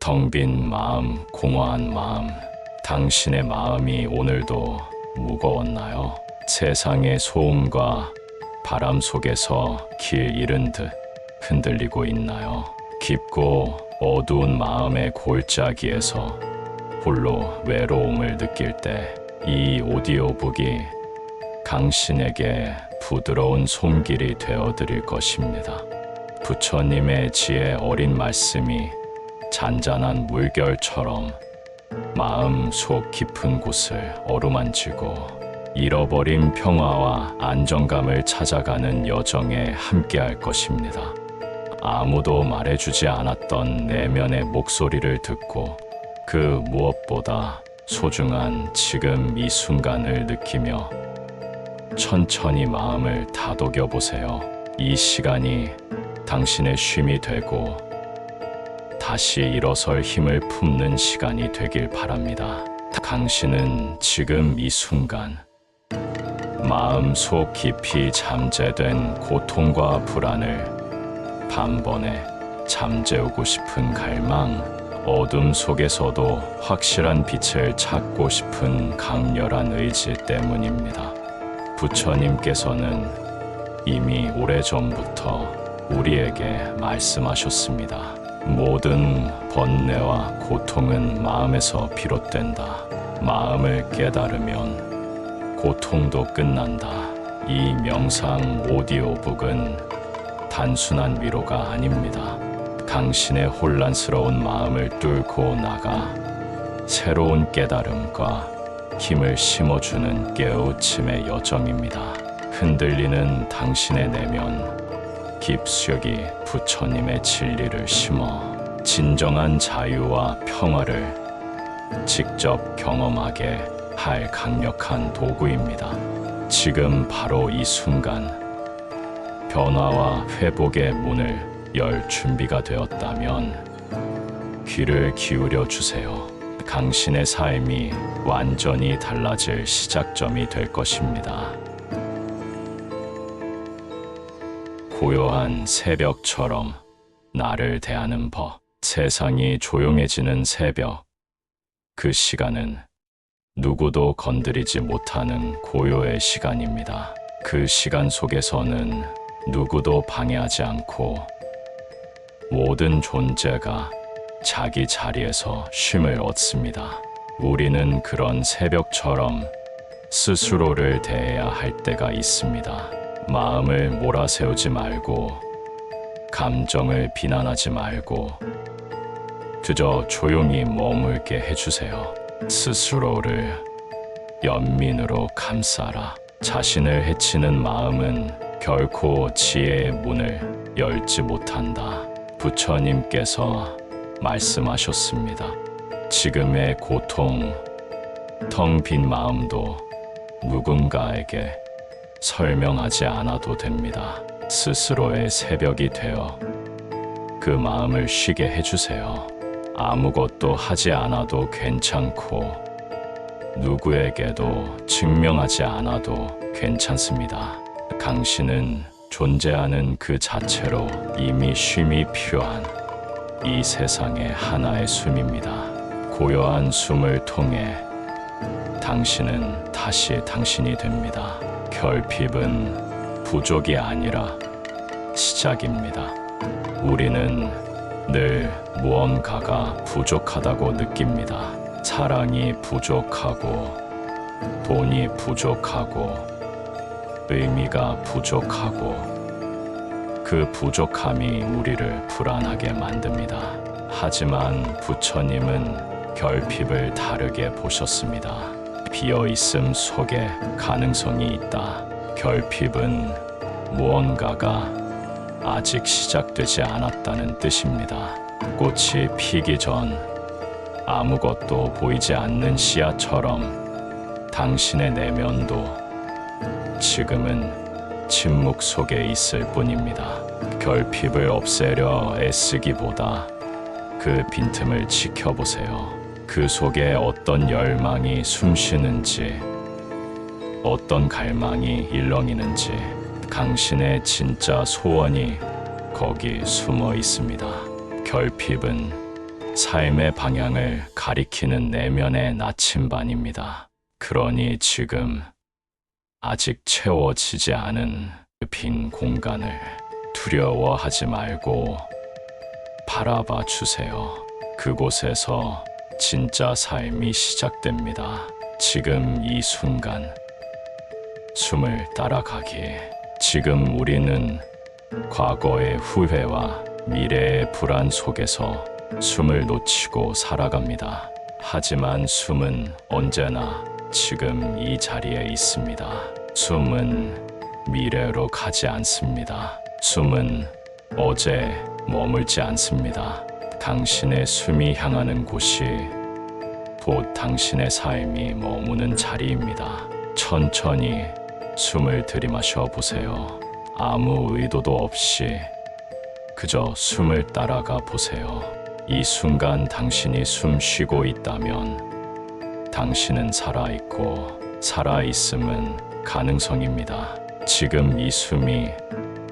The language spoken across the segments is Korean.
텅 빈 마음, 공허한 마음, 당신의 마음이 오늘도 무거웠나요? 세상의 소음과 바람 속에서 길 잃은 듯 흔들리고 있나요? 깊고 어두운 마음의 골짜기에서 홀로 외로움을 느낄 때 이 오디오북이 당신에게 부드러운 손길이 되어드릴 것입니다. 부처님의 지혜 어린 말씀이 잔잔한 물결처럼 마음 속 깊은 곳을 어루만지고 잃어버린 평화와 안정감을 찾아가는 여정에 함께할 것입니다. 아무도 말해주지 않았던 내면의 목소리를 듣고 그 무엇보다 소중한 지금 이 순간을 느끼며 천천히 마음을 다독여 보세요. 이 시간이 당신의 쉼이 되고 다시 일어설 힘을 품는 시간이 되길 바랍니다. 당신은 지금 이 순간 마음 속 깊이 잠재된 고통과 불안을 단번에 잠재우고 싶은 갈망, 어둠 속에서도 확실한 빛을 찾고 싶은 강렬한 의지 때문입니다. 부처님께서는 이미 오래전부터 우리에게 말씀하셨습니다. 모든 번뇌와 고통은 마음에서 비롯된다. 마음을 깨달으면 고통도 끝난다. 이 명상 오디오북은 단순한 위로가 아닙니다. 당신의 혼란스러운 마음을 뚫고 나가 새로운 깨달음과 힘을 심어주는 깨우침의 여정입니다. 흔들리는 당신의 내면 깊숙이 부처님의 진리를 심어 진정한 자유와 평화를 직접 경험하게 할 강력한 도구입니다. 지금 바로 이 순간 변화와 회복의 문을 열 준비가 되었다면 귀를 기울여 주세요. 당신의 삶이 완전히 달라질 시작점이 될 것입니다. 고요한 새벽처럼 나를 대하는 법. 세상이 조용해지는 새벽. 그 시간은 누구도 건드리지 못하는 고요의 시간입니다. 그 시간 속에서는 누구도 방해하지 않고 모든 존재가 자기 자리에서 쉼을 얻습니다. 우리는 그런 새벽처럼 스스로를 대해야 할 때가 있습니다. 마음을 몰아세우지 말고 감정을 비난하지 말고 그저 조용히 머물게 해주세요. 스스로를 연민으로 감싸라. 자신을 해치는 마음은 결코 지혜의 문을 열지 못한다. 부처님께서 말씀하셨습니다. 지금의 고통, 텅 빈 마음도 누군가에게 설명하지 않아도 됩니다. 스스로의 새벽이 되어 그 마음을 쉬게 해주세요. 아무것도 하지 않아도 괜찮고 누구에게도 증명하지 않아도 괜찮습니다. 당신은 존재하는 그 자체로 이미 쉼이 필요한 이 세상의 하나의 숨입니다. 고요한 숨을 통해 당신은 다시 당신이 됩니다. 결핍은 부족이 아니라 시작입니다. 우리는 늘 무언가가 부족하다고 느낍니다. 사랑이 부족하고 돈이 부족하고 의미가 부족하고 그 부족함이 우리를 불안하게 만듭니다. 하지만 부처님은 결핍을 다르게 보셨습니다. 비어있음 속에 가능성이 있다. 결핍은 무언가가 아직 시작되지 않았다는 뜻입니다. 꽃이 피기 전 아무것도 보이지 않는 씨앗처럼 당신의 내면도 지금은 침묵 속에 있을 뿐입니다. 결핍을 없애려 애쓰기보다 그 빈틈을 지켜보세요. 그 속에 어떤 열망이 숨쉬는지, 어떤 갈망이 일렁이는지, 당신의 진짜 소원이 거기 숨어 있습니다. 결핍은 삶의 방향을 가리키는 내면의 나침반입니다. 그러니 지금 아직 채워지지 않은 그 빈 공간을 두려워하지 말고 바라봐 주세요. 그곳에서 진짜 삶이 시작됩니다. 지금 이 순간 숨을 따라가기에 지금 우리는 과거의 후회와 미래의 불안 속에서 숨을 놓치고 살아갑니다. 하지만 숨은 언제나 지금 이 자리에 있습니다. 숨은 미래로 가지 않습니다. 숨은 어제 머물지 않습니다. 당신의 숨이 향하는 곳이 곧 당신의 삶이 머무는 자리입니다. 천천히 숨을 들이마셔 보세요. 아무 의도도 없이 그저 숨을 따라가 보세요. 이 순간 당신이 숨 쉬고 있다면 당신은 살아있고 살아있음은 가능성입니다. 지금 이 숨이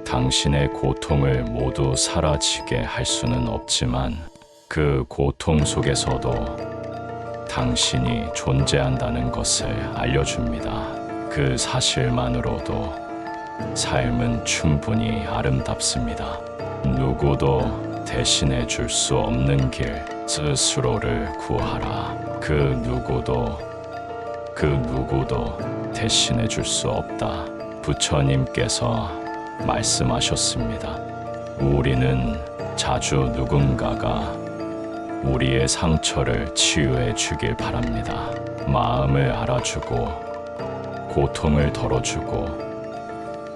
당신의 고통을 모두 사라지게 할 수는 없지만 그 고통 속에서도 당신이 존재한다는 것을 알려줍니다. 그 사실만으로도 삶은 충분히 아름답습니다. 누구도 대신해 줄 수 없는 길, 스스로를 구하라. 그 누구도 대신해 줄 수 없다. 부처님께서 말씀하셨습니다. 우리는 자주 누군가가 우리의 상처를 치유해 주길 바랍니다. 마음을 알아주고 고통을 덜어주고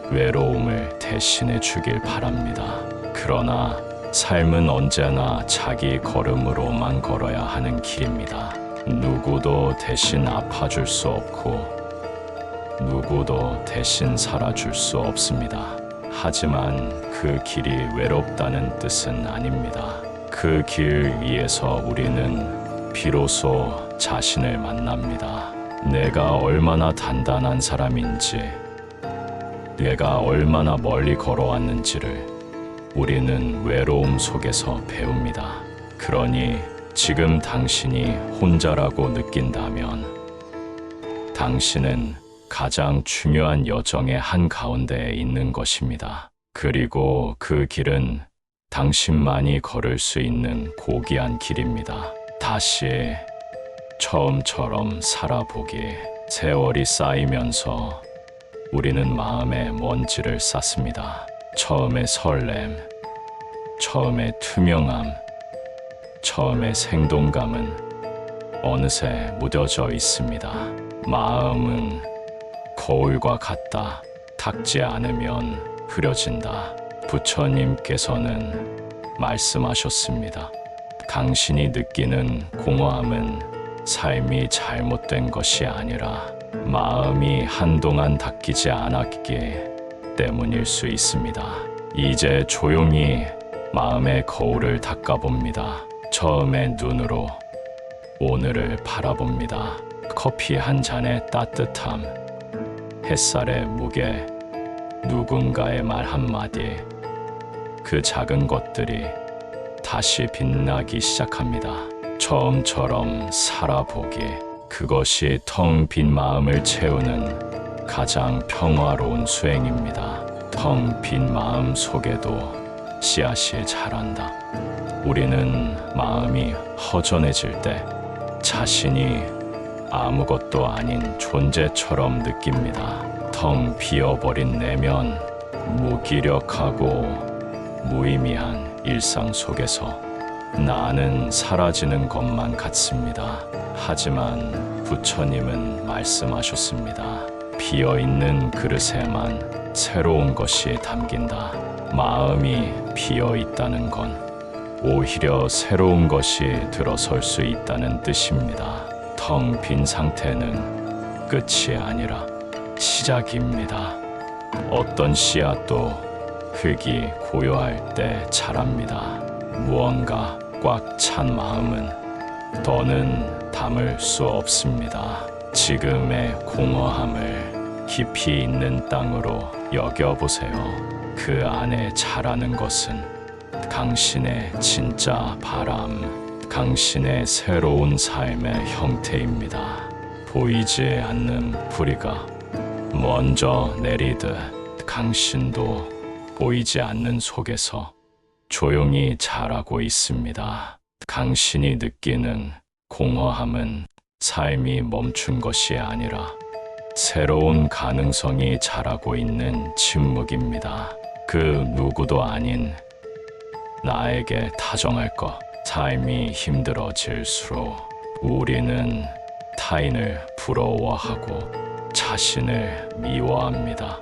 외로움을 대신해 주길 바랍니다. 그러나 삶은 언제나 자기 걸음으로만 걸어야 하는 길입니다. 누구도 대신 아파줄 수 없고 누구도 대신 살아줄 수 없습니다. 하지만 그 길이 외롭다는 뜻은 아닙니다. 그 길 위에서 우리는 비로소 자신을 만납니다. 내가 얼마나 단단한 사람인지, 내가 얼마나 멀리 걸어왔는지를 우리는 외로움 속에서 배웁니다. 그러니 지금 당신이 혼자라고 느낀다면 당신은 가장 중요한 여정의 한가운데에 있는 것입니다. 그리고 그 길은 당신만이 걸을 수 있는 고귀한 길입니다. 다시 처음처럼 살아보기. 세월이 쌓이면서 우리는 마음에 먼지를 쌓습니다. 처음의 설렘, 처음의 투명함, 처음의 생동감은 어느새 무뎌져 있습니다. 마음은 거울과 같다. 닦지 않으면 흐려진다. 부처님께서는 말씀하셨습니다. 당신이 느끼는 공허함은 삶이 잘못된 것이 아니라 마음이 한동안 닦이지 않았기 때문일 수 있습니다. 이제 조용히 마음의 거울을 닦아봅니다. 처음의 눈으로 오늘을 바라봅니다. 커피 한 잔의 따뜻함, 햇살의 무게, 누군가의 말 한마디, 그 작은 것들이 다시 빛나기 시작합니다. 처음처럼 살아보기. 그것이 텅 빈 마음을 채우는 가장 평화로운 수행입니다. 텅 빈 마음 속에도 씨앗이 자란다. 우리는 마음이 허전해질 때 자신이 아무것도 아닌 존재처럼 느낍니다. 텅 비어버린 내면, 무기력하고 무의미한 일상 속에서 나는 사라지는 것만 같습니다. 하지만 부처님은 말씀하셨습니다. 비어있는 그릇에만 새로운 것이 담긴다. 마음이 비어있다는 건 오히려 새로운 것이 들어설 수 있다는 뜻입니다. 텅 빈 상태는 끝이 아니라 시작입니다. 어떤 씨앗도 흙이 고요할 때 자랍니다. 무언가 꽉 찬 마음은 더는 담을 수 없습니다. 지금의 공허함을 깊이 있는 땅으로 여겨보세요. 그 안에 자라는 것은 당신의 진짜 바람, 당신의 새로운 삶의 형태입니다. 보이지 않는 뿌리가 먼저 내리듯 당신도 보이지 않는 속에서 조용히 자라고 있습니다. 당신이 느끼는 공허함은 삶이 멈춘 것이 아니라 새로운 가능성이 자라고 있는 침묵입니다. 그 누구도 아닌 나에게 다정할 것. 삶이 힘들어질수록 우리는 타인을 부러워하고 자신을 미워합니다.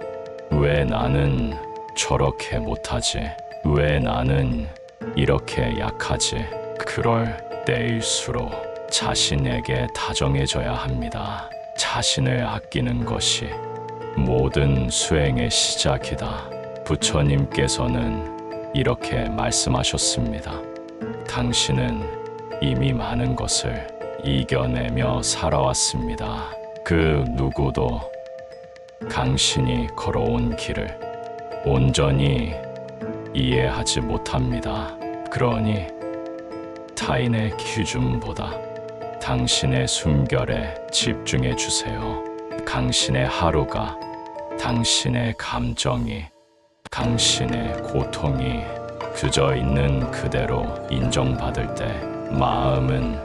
왜 나는 저렇게 못하지? 왜 나는 이렇게 약하지? 그럴 때일수록 자신에게 다정해져야 합니다. 자신을 아끼는 것이 모든 수행의 시작이다. 부처님께서는 이렇게 말씀하셨습니다. 당신은 이미 많은 것을 이겨내며 살아왔습니다. 그 누구도 당신이 걸어온 길을 온전히 이해하지 못합니다. 그러니 타인의 기준보다 당신의 숨결에 집중해 주세요. 당신의 하루가, 당신의 감정이, 당신의 고통이 그저 있는 그대로 인정받을 때 마음은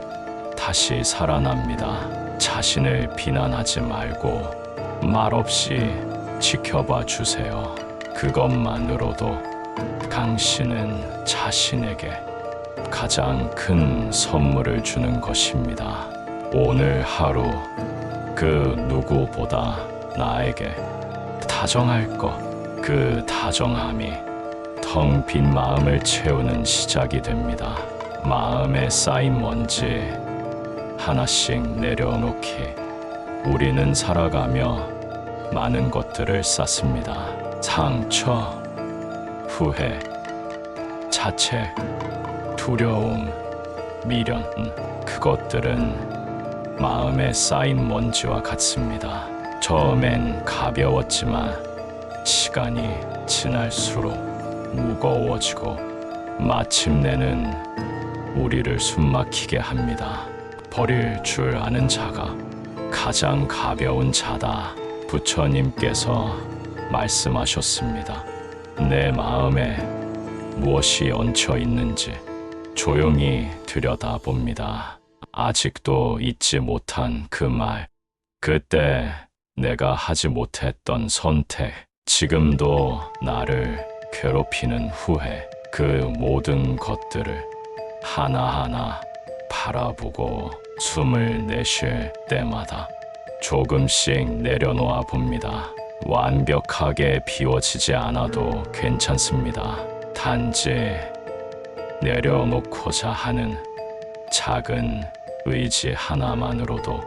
다시 살아납니다. 자신을 비난하지 말고 말없이 지켜봐 주세요. 그것만으로도 당신은 자신에게 가장 큰 선물을 주는 것입니다. 오늘 하루 그 누구보다 나에게 다정할 것, 그 다정함이 텅 빈 마음을 채우는 시작이 됩니다. 마음에 쌓인 먼지 하나씩 내려놓기. 우리는 살아가며 많은 것들을 쌓습니다. 상처, 후회, 자책, 두려움, 미련. 그것들은 마음에 쌓인 먼지와 같습니다. 처음엔 가벼웠지만 시간이 지날수록 무거워지고 마침내는 우리를 숨막히게 합니다. 버릴 줄 아는 자가 가장 가벼운 자다. 부처님께서 말씀하셨습니다. 내 마음에 무엇이 얹혀 있는지 조용히 들여다봅니다. 아직도 잊지 못한 그 말, 그때 내가 하지 못했던 선택, 지금도 나를 괴롭히는 후회, 그 모든 것들을 하나하나 바라보고 숨을 내쉴 때마다 조금씩 내려놓아 봅니다. 완벽하게 비워지지 않아도 괜찮습니다. 단지 내려놓고자 하는 작은 의지 하나만으로도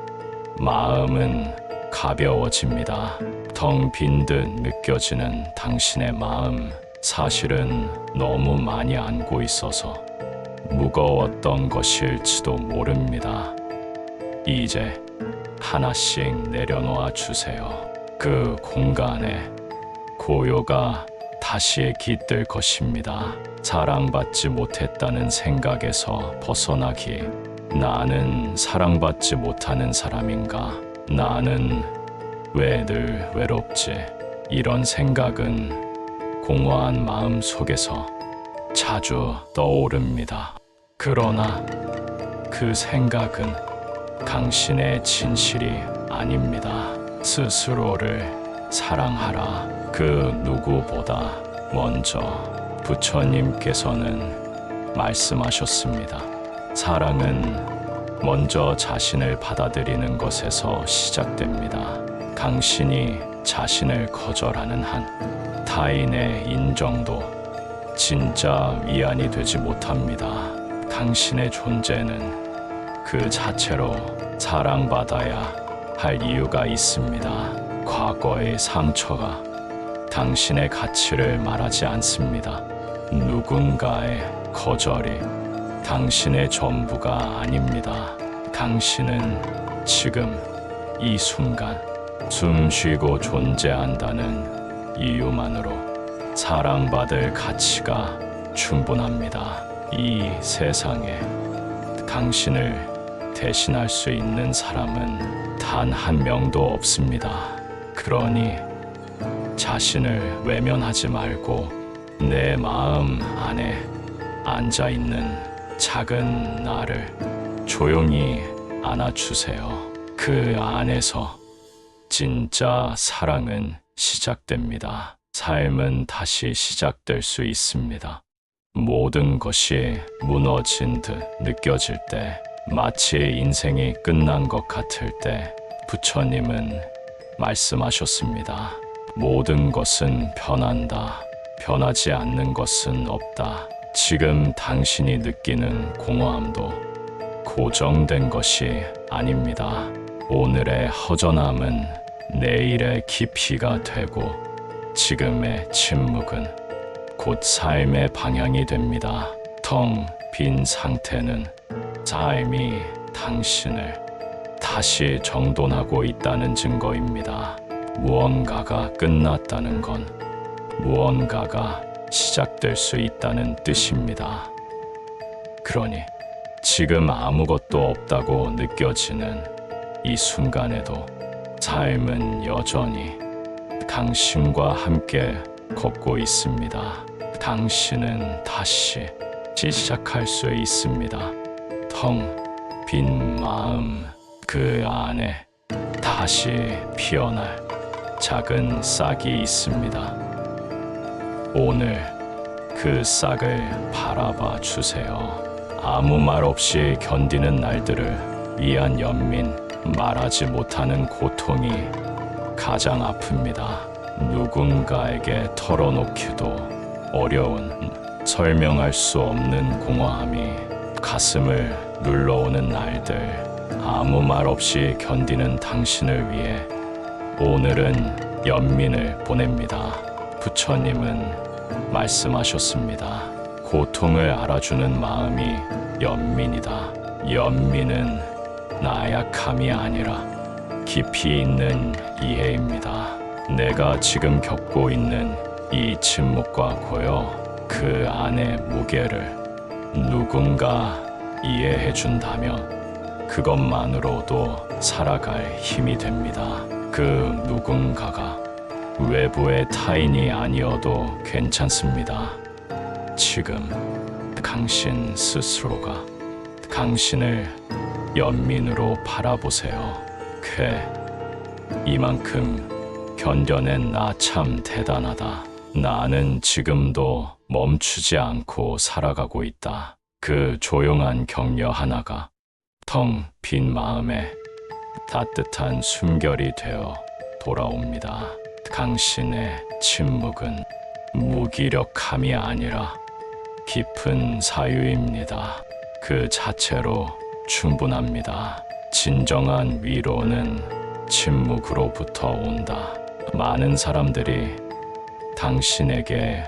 마음은 가벼워집니다. 텅 빈 듯 느껴지는 당신의 마음, 사실은 너무 많이 안고 있어서 무거웠던 것일지도 모릅니다. 이제 하나씩 내려놓아 주세요. 그 공간에 고요가 다시 깃들 것입니다. 사랑받지 못했다는 생각에서 벗어나기. 나는 사랑받지 못하는 사람인가? 나는 왜 늘 외롭지? 이런 생각은 공허한 마음 속에서 자주 떠오릅니다. 그러나 그 생각은 당신의 진실이 아닙니다. 스스로를 사랑하라. 그 누구보다 먼저 부처님께서는 말씀하셨습니다. 사랑은 먼저 자신을 받아들이는 것에서 시작됩니다. 당신이 자신을 거절하는 한 타인의 인정도 진짜 위안이 되지 못합니다. 당신의 존재는 그 자체로 사랑받아야 할 이유가 있습니다. 과거의 상처가 당신의 가치를 말하지 않습니다. 누군가의 거절이 당신의 전부가 아닙니다. 당신은 지금 이 순간 숨 쉬고 존재한다는 이유만으로 사랑받을 가치가 충분합니다. 이 세상에 당신을 대신할 수 있는 사람은 단 한 명도 없습니다. 그러니 자신을 외면하지 말고 내 마음 안에 앉아 있는 작은 나를 조용히 안아주세요. 그 안에서 진짜 사랑은 시작됩니다. 삶은 다시 시작될 수 있습니다. 모든 것이 무너진 듯 느껴질 때, 마치 인생이 끝난 것 같을 때, 부처님은 말씀하셨습니다. 모든 것은 변한다. 변하지 않는 것은 없다. 지금 당신이 느끼는 공허함도 고정된 것이 아닙니다. 오늘의 허전함은 내일의 깊이가 되고, 지금의 침묵은 곧 삶의 방향이 됩니다. 텅 빈 상태는 삶이 당신을 다시 정돈하고 있다는 증거입니다. 무언가가 끝났다는 건 무언가가 시작될 수 있다는 뜻입니다. 그러니 지금 아무것도 없다고 느껴지는 이 순간에도 삶은 여전히 당신과 함께 걷고 있습니다. 당신은 다시 시작할 수 있습니다. 텅 빈 마음, 그 안에 다시 피어날 작은 싹이 있습니다. 오늘 그 싹을 바라봐 주세요. 아무 말 없이 견디는 날들을 위한 연민, 말하지 못하는 고통이 가장 아픕니다. 누군가에게 털어놓기도 어려운, 설명할 수 없는 공허함이 가슴을 눌러오는 날들, 아무 말 없이 견디는 당신을 위해 오늘은 연민을 보냅니다. 부처님은 말씀하셨습니다. 고통을 알아주는 마음이 연민이다. 연민은 나약함이 아니라 깊이 있는 이해입니다. 내가 지금 겪고 있는 이 침묵과 고요, 그 안의 무게를 누군가 이해해 준다면 그것만으로도 살아갈 힘이 됩니다. 그 누군가가 외부의 타인이 아니어도 괜찮습니다. 지금 당신 스스로가 당신을 연민으로 바라보세요. 이만큼 견뎌낸 나 참 대단하다. 나는 지금도 멈추지 않고 살아가고 있다. 그 조용한 격려 하나가 텅 빈 마음에 따뜻한 숨결이 되어 돌아옵니다. 당신의 침묵은 무기력함이 아니라 깊은 사유입니다. 그 자체로 충분합니다. 진정한 위로는 침묵으로부터 온다. 많은 사람들이 당신에게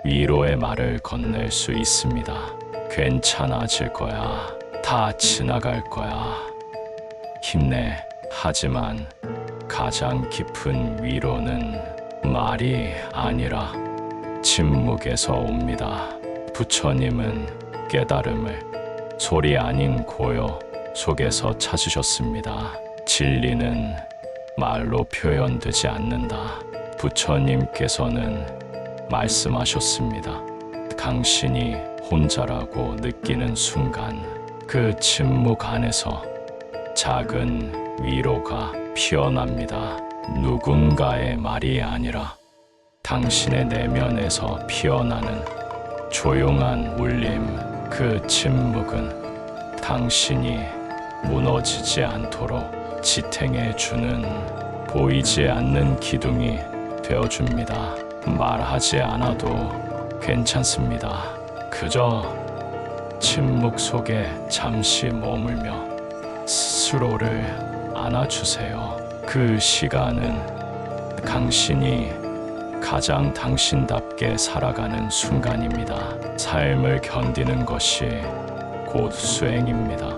위로의 말을 건넬 수 있습니다. 괜찮아질 거야. 다 지나갈 거야. 힘내. 하지만 가장 깊은 위로는 말이 아니라 침묵에서 옵니다. 부처님은 깨달음을 소리 아닌 고요 속에서 찾으셨습니다. 진리는 말로 표현되지 않는다. 부처님께서는 말씀하셨습니다. 당신이 혼자라고 느끼는 순간, 그 침묵 안에서 작은 위로가 피어납니다. 누군가의 말이 아니라 당신의 내면에서 피어나는 조용한 울림, 그 침묵은 당신이 무너지지 않도록 지탱해 주는 보이지 않는 기둥이 되어줍니다. 말하지 않아도 괜찮습니다. 그저 침묵 속에 잠시 머물며 스스로를 안아주세요. 그 시간은 당신이 가장 당신답게 살아가는 순간입니다. 삶을 견디는 것이 곧 수행입니다.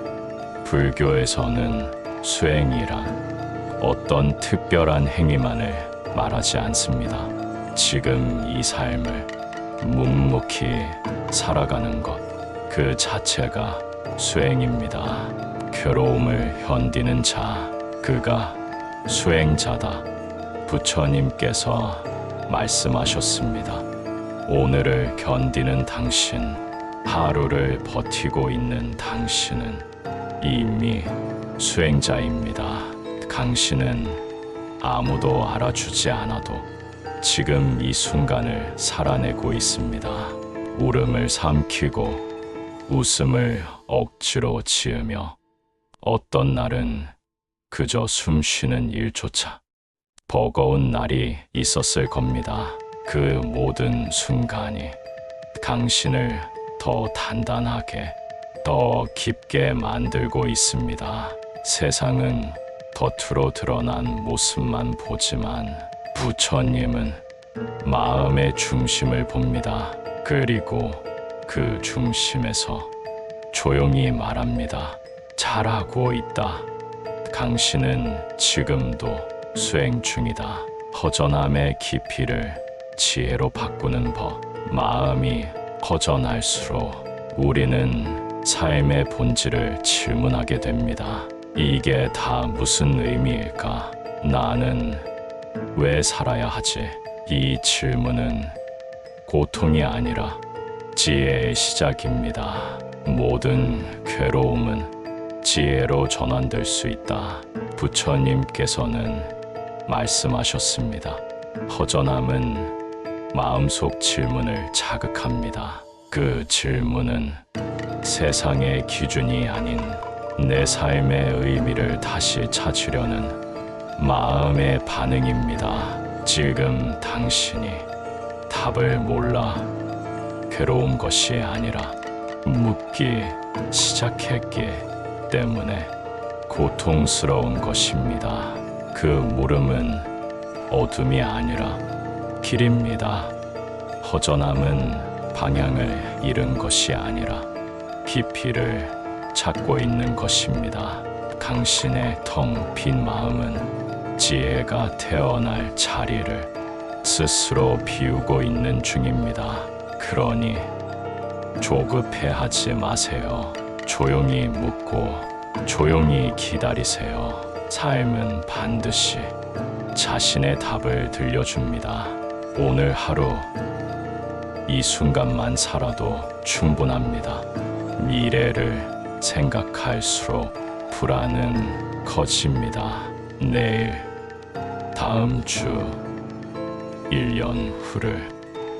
불교에서는 수행이란 어떤 특별한 행위만을 말하지 않습니다. 지금 이 삶을 묵묵히 살아가는 것, 그 자체가 수행입니다. 괴로움을 견디는 자, 그가 수행자다. 부처님께서 말씀하셨습니다. 오늘을 견디는 당신, 하루를 버티고 있는 당신은 이미 수행자입니다. 당신은 아무도 알아주지 않아도 지금 이 순간을 살아내고 있습니다. 울음을 삼키고 웃음을 억지로 지으며 어떤 날은 그저 숨 쉬는 일조차 버거운 날이 있었을 겁니다. 그 모든 순간이 당신을 더 단단하게, 더 깊게 만들고 있습니다. 세상은 겉으로 드러난 모습만 보지만 부처님은 마음의 중심을 봅니다. 그리고 그 중심에서 조용히 말합니다. 잘하고 있다. 당신은 지금도 수행 중이다. 허전함의 깊이를 지혜로 바꾸는 법. 마음이 허전할수록 우리는 삶의 본질을 질문하게 됩니다. 이게 다 무슨 의미일까? 나는 왜 살아야 하지? 이 질문은 고통이 아니라 지혜의 시작입니다. 모든 괴로움은 지혜로 전환될 수 있다. 부처님께서는 말씀하셨습니다. 허전함은 마음속 질문을 자극합니다. 그 질문은 세상의 기준이 아닌 내 삶의 의미를 다시 찾으려는 마음의 반응입니다. 지금 당신이 답을 몰라 괴로운 것이 아니라 묻기 시작했기 때문에 고통스러운 것입니다. 그 물음은 어둠이 아니라 길입니다. 허전함은 방향을 잃은 것이 아니라 깊이를 찾고 있는 것입니다. 당신의 텅 빈 마음은 지혜가 태어날 자리를 스스로 비우고 있는 중입니다. 그러니 조급해하지 마세요. 조용히 묻고 조용히 기다리세요. 삶은 반드시 자신의 답을 들려줍니다. 오늘 하루 이 순간만 살아도 충분합니다. 미래를 생각할수록 불안은 커집니다. 내일, 다음 주, 1년 후를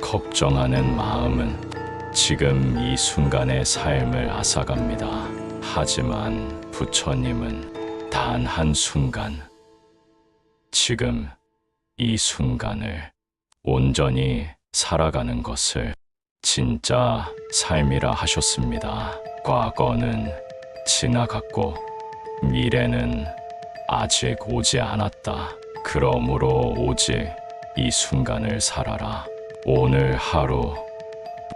걱정하는 마음은 지금 이 순간의 삶을 앗아갑니다. 하지만 부처님은 단 한순간, 지금 이 순간을 온전히 살아가는 것을 진짜 삶이라 하셨습니다. 과거는 지나갔고 미래는 아직 오지 않았다. 그러므로 오직 이 순간을 살아라. 오늘 하루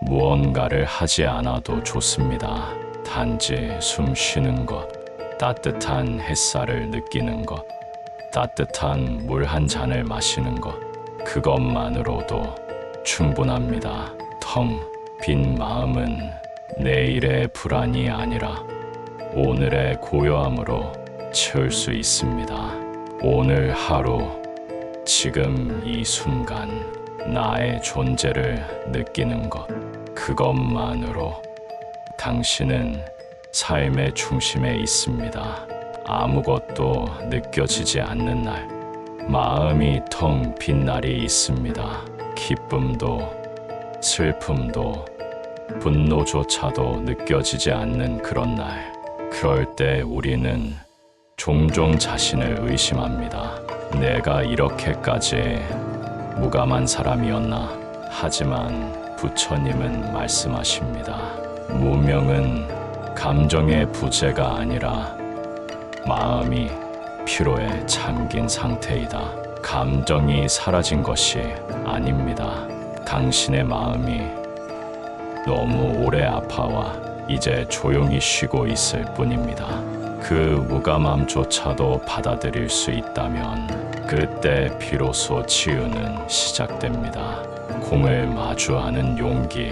무언가를 하지 않아도 좋습니다. 단지 숨 쉬는 것, 따뜻한 햇살을 느끼는 것, 따뜻한 물 한 잔을 마시는 것, 그것만으로도 충분합니다. 텅 빈 마음은 내일의 불안이 아니라 오늘의 고요함으로 채울 수 있습니다. 오늘 하루, 지금 이 순간 나의 존재를 느끼는 것, 그것만으로 당신은 삶의 중심에 있습니다. 아무것도 느껴지지 않는 날, 마음이 텅 빈 날이 있습니다. 기쁨도 슬픔도 분노조차도 느껴지지 않는 그런 날. 그럴 때 우리는 종종 자신을 의심합니다. 내가 이렇게까지 무감한 사람이었나? 하지만 부처님은 말씀하십니다. 무명은 감정의 부재가 아니라 마음이 피로에 잠긴 상태이다. 감정이 사라진 것이 아닙니다. 당신의 마음이 너무 오래 아파와 이제 조용히 쉬고 있을 뿐입니다. 그 무감함조차도 받아들일 수 있다면 그때 비로소 치유는 시작됩니다. 공을 마주하는 용기.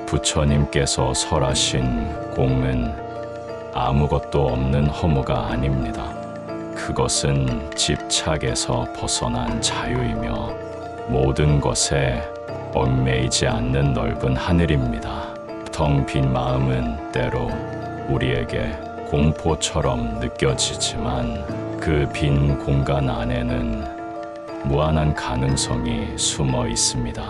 부처님께서 설하신 공은 아무것도 없는 허무가 아닙니다. 그것은 집착에서 벗어난 자유이며 모든 것에 얽매이지 않는 넓은 하늘입니다. 텅 빈 마음은 때로 우리에게 공포처럼 느껴지지만 그 빈 공간 안에는 무한한 가능성이 숨어 있습니다.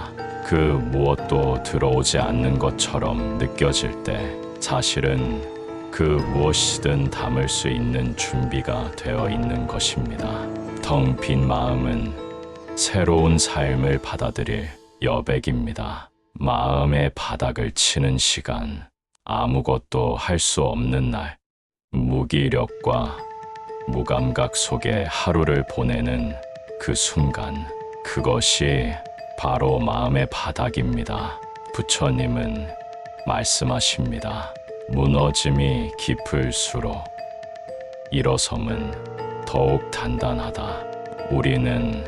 그 무엇도 들어오지 않는 것처럼 느껴질 때 사실은 그 무엇이든 담을 수 있는 준비가 되어 있는 것입니다. 텅 빈 마음은 새로운 삶을 받아들일 여백입니다. 마음의 바닥을 치는 시간, 아무것도 할 수 없는 날, 무기력과 무감각 속에 하루를 보내는 그 순간, 그것이 바로 마음의 바닥입니다. 부처님은 말씀하십니다. 무너짐이 깊을수록 일어섬은 더욱 단단하다. 우리는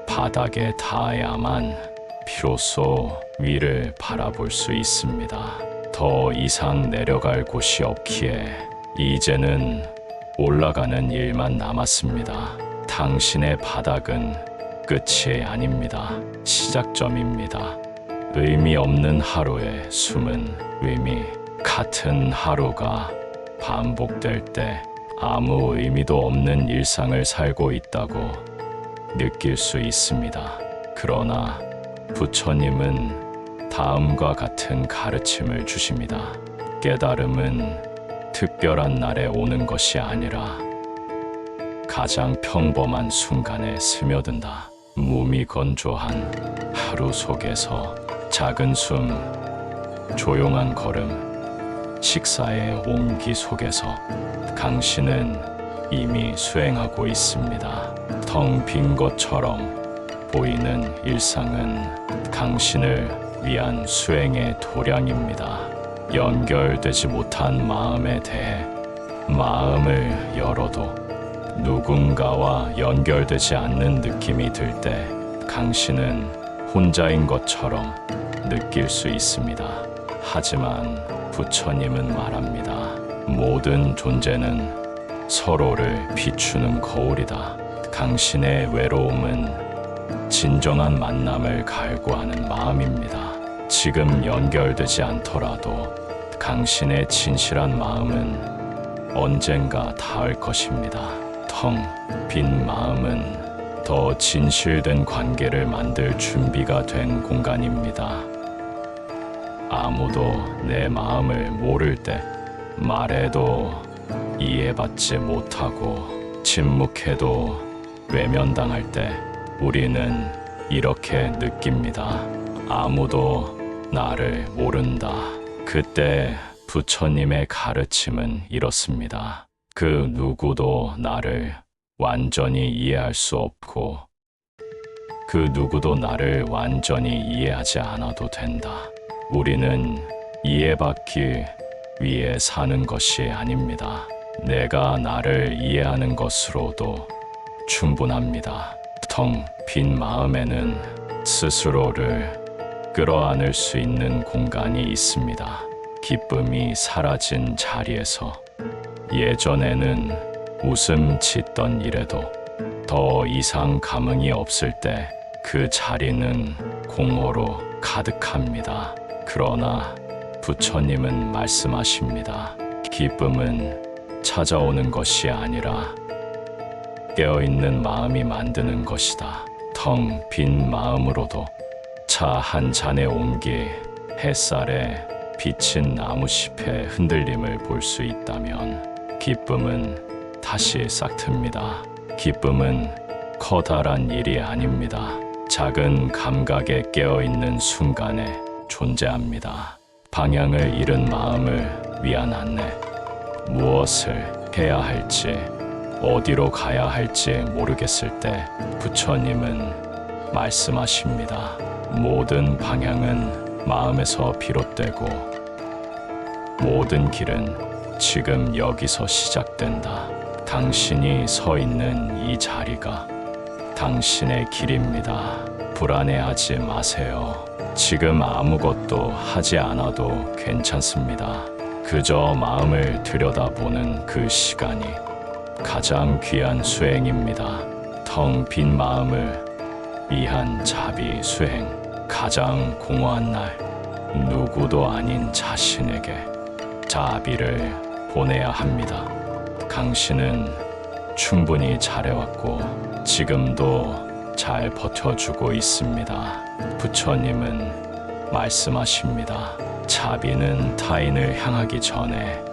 바닥에 닿아야만 비로소 위를 바라볼 수 있습니다. 더 이상 내려갈 곳이 없기에 이제는 올라가는 일만 남았습니다. 당신의 바닥은 끝이 아닙니다. 시작점입니다. 의미 없는 하루의 숨은 의미, 같은 하루가 반복될 때 아무 의미도 없는 일상을 살고 있다고 느낄 수 있습니다. 그러나 부처님은 다음과 같은 가르침을 주십니다. 깨달음은 특별한 날에 오는 것이 아니라 가장 평범한 순간에 스며든다. 무미건조한 하루 속에서 작은 숨, 조용한 걸음, 식사의 온기 속에서 당신은 이미 수행하고 있습니다. 텅 빈 것처럼 보이는 일상은 당신을 위한 수행의 도량입니다. 연결되지 못한 마음에 대해 마음을 열어도 누군가와 연결되지 않는 느낌이 들 때 당신은 혼자인 것처럼 느낄 수 있습니다. 하지만 부처님은 말합니다. 모든 존재는 서로를 비추는 거울이다. 당신의 외로움은 진정한 만남을 갈구하는 마음입니다. 지금 연결되지 않더라도 당신의 진실한 마음은 언젠가 닿을 것입니다. 텅 빈 마음은 더 진실된 관계를 만들 준비가 된 공간입니다. 아무도 내 마음을 모를 때, 말해도 이해받지 못하고 침묵해도 외면당할 때 우리는 이렇게 느낍니다. 아무도 나를 모른다. 그때 부처님의 가르침은 이렇습니다. 그 누구도 나를 완전히 이해할 수 없고 그 누구도 나를 완전히 이해하지 않아도 된다. 우리는 이해받기 위해 사는 것이 아닙니다. 내가 나를 이해하는 것으로도 충분합니다. 텅 빈 마음에는 스스로를 끌어안을 수 있는 공간이 있습니다. 기쁨이 사라진 자리에서 예전에는 웃음 짓던 일에도 더 이상 감흥이 없을 때 그 자리는 공허로 가득합니다. 그러나 부처님은 말씀하십니다. 기쁨은 찾아오는 것이 아니라 깨어있는 마음이 만드는 것이다. 텅 빈 마음으로도 차 한 잔의 온기, 햇살에 비친 나무잎의 흔들림을 볼 수 있다면 기쁨은 다시 싹틉니다. 기쁨은 커다란 일이 아닙니다. 작은 감각에 깨어있는 순간에 존재합니다. 방향을 잃은 마음을 위한 안내, 무엇을 해야 할지, 어디로 가야 할지 모르겠을 때 부처님은 말씀하십니다. 모든 방향은 마음에서 비롯되고 모든 길은 지금 여기서 시작된다. 당신이 서 있는 이 자리가 당신의 길입니다. 불안해하지 마세요. 지금 아무것도 하지 않아도 괜찮습니다. 그저 마음을 들여다보는 그 시간이 가장 귀한 수행입니다. 텅 빈 마음을 위한 자비 수행. 가장 공허한 날, 누구도 아닌 자신에게 자비를 보내야 합니다. 당신은 충분히 잘해왔고 지금도 잘 버텨주고 있습니다. 부처님은 말씀하십니다. 자비는 타인을 향하기 전에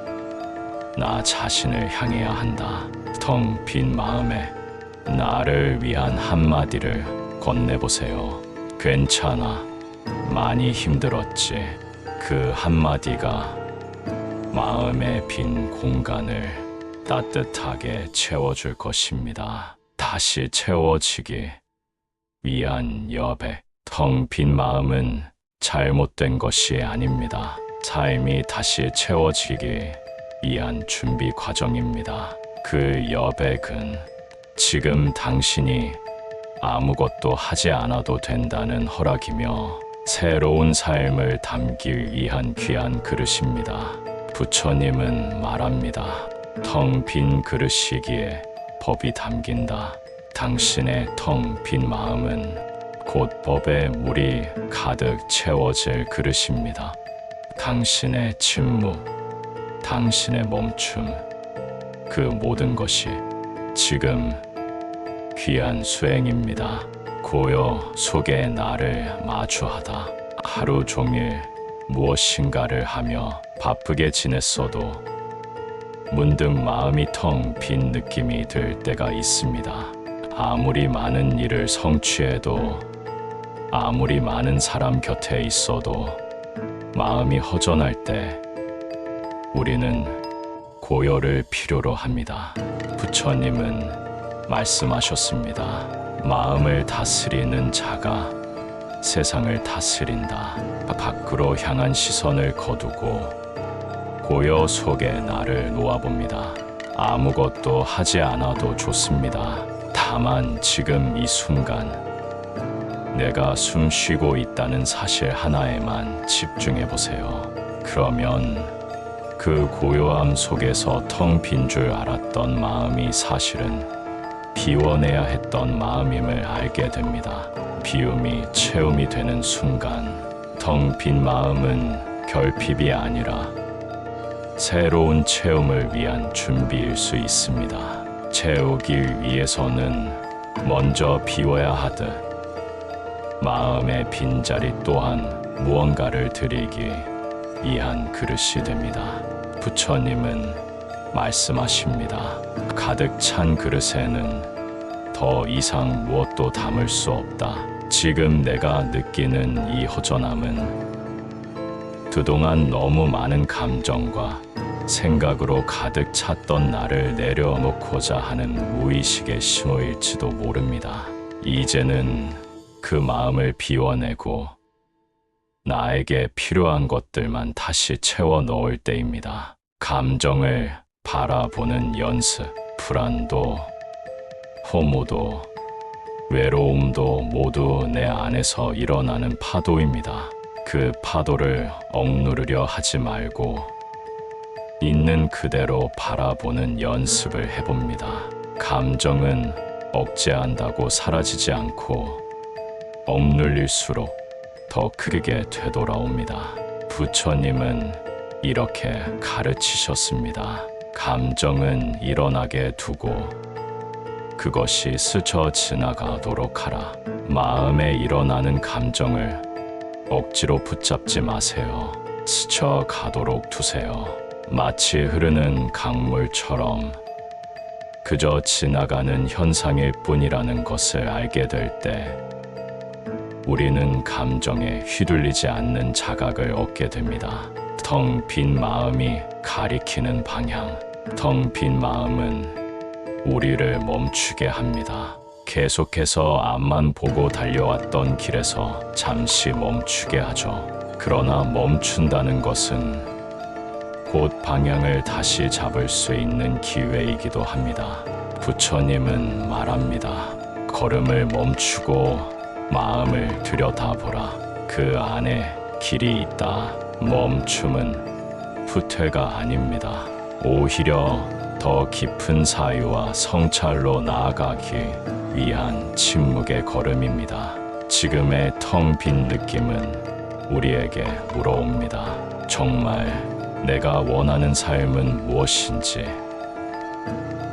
나 자신을 향해야 한다. 텅 빈 마음에 나를 위한 한마디를 건네보세요. 괜찮아. 많이 힘들었지. 그 한마디가 마음의 빈 공간을 따뜻하게 채워줄 것입니다. 다시 채워지기 위한 여백. 텅 빈 마음은 잘못된 것이 아닙니다. 삶이 다시 채워지기 위한 준비 과정입니다. 그 여백은 지금 당신이 아무것도 하지 않아도 된다는 허락이며 새로운 삶을 담기 위한 귀한 그릇입니다. 부처님은 말합니다. 텅 빈 그릇이기에 법이 담긴다. 당신의 텅 빈 마음은 곧 법의 물이 가득 채워질 그릇입니다. 당신의 침묵, 당신의 멈춤, 그 모든 것이 지금 귀한 수행입니다. 고요 속에 나를 마주하다. 하루 종일 무엇인가를 하며 바쁘게 지냈어도 문득 마음이 텅 빈 느낌이 들 때가 있습니다. 아무리 많은 일을 성취해도 아무리 많은 사람 곁에 있어도 마음이 허전할 때 우리는 고요를 필요로 합니다. 부처님은 말씀하셨습니다. 마음을 다스리는 자가 세상을 다스린다. 밖으로 향한 시선을 거두고 고요 속에 나를 놓아봅니다. 아무것도 하지 않아도 좋습니다. 다만 지금 이 순간 내가 숨 쉬고 있다는 사실 하나에만 집중해 보세요. 그러면 그 고요함 속에서 텅 빈 줄 알았던 마음이 사실은 비워내야 했던 마음임을 알게 됩니다. 비움이 채움이 되는 순간 텅 빈 마음은 결핍이 아니라 새로운 체험을 위한 준비일 수 있습니다. 채우기 위해서는 먼저 비워야 하듯 마음의 빈자리 또한 무언가를 드리기 위한 그릇이 됩니다. 부처님은 말씀하십니다. 가득 찬 그릇에는 더 이상 무엇도 담을 수 없다. 지금 내가 느끼는 이 허전함은 그동안 너무 많은 감정과 생각으로 가득 찼던 나를 내려놓고자 하는 무의식의 신호일지도 모릅니다. 이제는 그 마음을 비워내고 나에게 필요한 것들만 다시 채워 넣을 때입니다. 감정을 바라보는 연습, 불안도, 허무도, 외로움도 모두 내 안에서 일어나는 파도입니다. 그 파도를 억누르려 하지 말고 있는 그대로 바라보는 연습을 해봅니다. 감정은 억제한다고 사라지지 않고 억눌릴수록 더 크게 되돌아옵니다. 부처님은 이렇게 가르치셨습니다. 감정은 일어나게 두고 그것이 스쳐 지나가도록 하라. 마음에 일어나는 감정을 억지로 붙잡지 마세요. 스쳐가도록 두세요. 마치 흐르는 강물처럼 그저 지나가는 현상일 뿐이라는 것을 알게 될 때 우리는 감정에 휘둘리지 않는 자각을 얻게 됩니다. 텅 빈 마음이 가리키는 방향. 텅 빈 마음은 우리를 멈추게 합니다. 계속해서 앞만 보고 달려왔던 길에서 잠시 멈추게 하죠. 그러나 멈춘다는 것은 곧 방향을 다시 잡을 수 있는 기회이기도 합니다. 부처님은 말합니다. 걸음을 멈추고 마음을 들여다보라. 그 안에 길이 있다. 멈춤은 후퇴가 아닙니다. 오히려 더 깊은 사유와 성찰로 나아가기 위한 침묵의 걸음입니다. 지금의 텅 빈 느낌은 우리에게 물어옵니다. 정말 내가 원하는 삶은 무엇인지,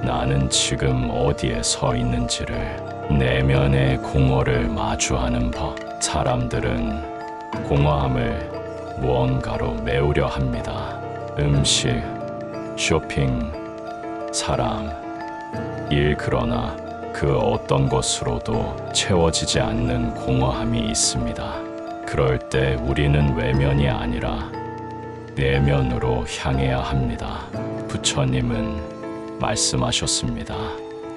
나는 지금 어디에 서 있는지를, 내면의 공허를 마주하는 법. 사람들은 공허함을 무언가로 메우려 합니다. 음식, 쇼핑, 사람, 일. 그러나 그 어떤 것으로도 채워지지 않는 공허함이 있습니다. 그럴 때 우리는 외면이 아니라 내면으로 향해야 합니다. 부처님은 말씀하셨습니다.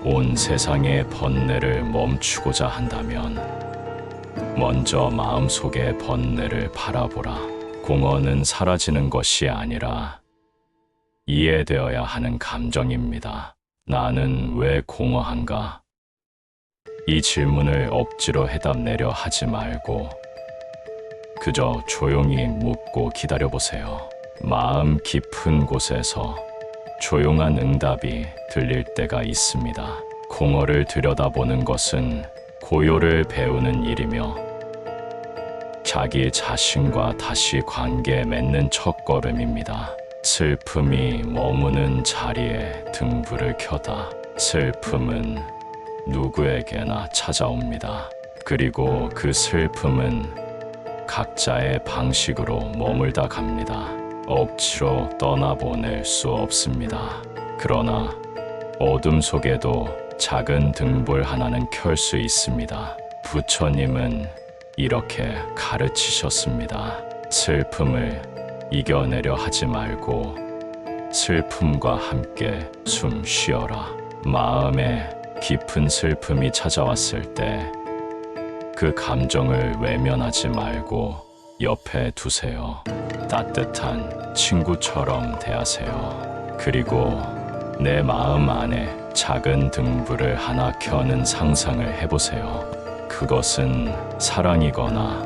온 세상의 번뇌를 멈추고자 한다면 먼저 마음속의 번뇌를 바라보라. 공허는 사라지는 것이 아니라 이해되어야 하는 감정입니다. 나는 왜 공허한가? 이 질문을 억지로 해답내려 하지 말고 그저 조용히 묻고 기다려보세요. 마음 깊은 곳에서 조용한 응답이 들릴 때가 있습니다. 공허를 들여다보는 것은 고요를 배우는 일이며 자기 자신과 다시 관계 맺는 첫걸음입니다. 슬픔이 머무는 자리에 등불을 켜다. 슬픔은 누구에게나 찾아옵니다. 그리고 그 슬픔은 각자의 방식으로 머물다 갑니다. 억지로 떠나보낼 수 없습니다. 그러나 어둠 속에도 작은 등불 하나는 켤 수 있습니다. 부처님은 이렇게 가르치셨습니다. 슬픔을 이겨내려 하지 말고 슬픔과 함께 숨 쉬어라. 마음에 깊은 슬픔이 찾아왔을 때 그 감정을 외면하지 말고 옆에 두세요. 따뜻한 친구처럼 대하세요. 그리고 내 마음 안에 작은 등불을 하나 켜는 상상을 해보세요. 그것은 사랑이거나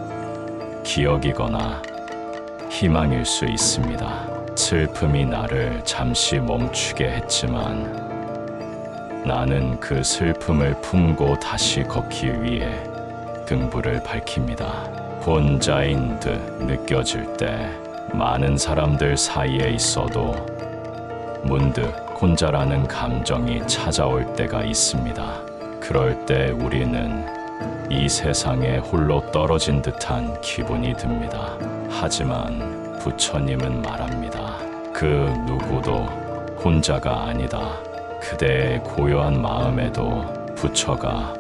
기억이거나 희망일 수 있습니다. 슬픔이 나를 잠시 멈추게 했지만 나는 그 슬픔을 품고 다시 걷기 위해 등불을 밝힙니다. 혼자인 듯 느껴질 때, 많은 사람들 사이에 있어도 문득 혼자라는 감정이 찾아올 때가 있습니다. 그럴 때 우리는 이 세상에 홀로 떨어진 듯한 기분이 듭니다. 하지만 부처님은 말합니다. 그 누구도 혼자가 아니다. 그대의 고요한 마음에도 부처가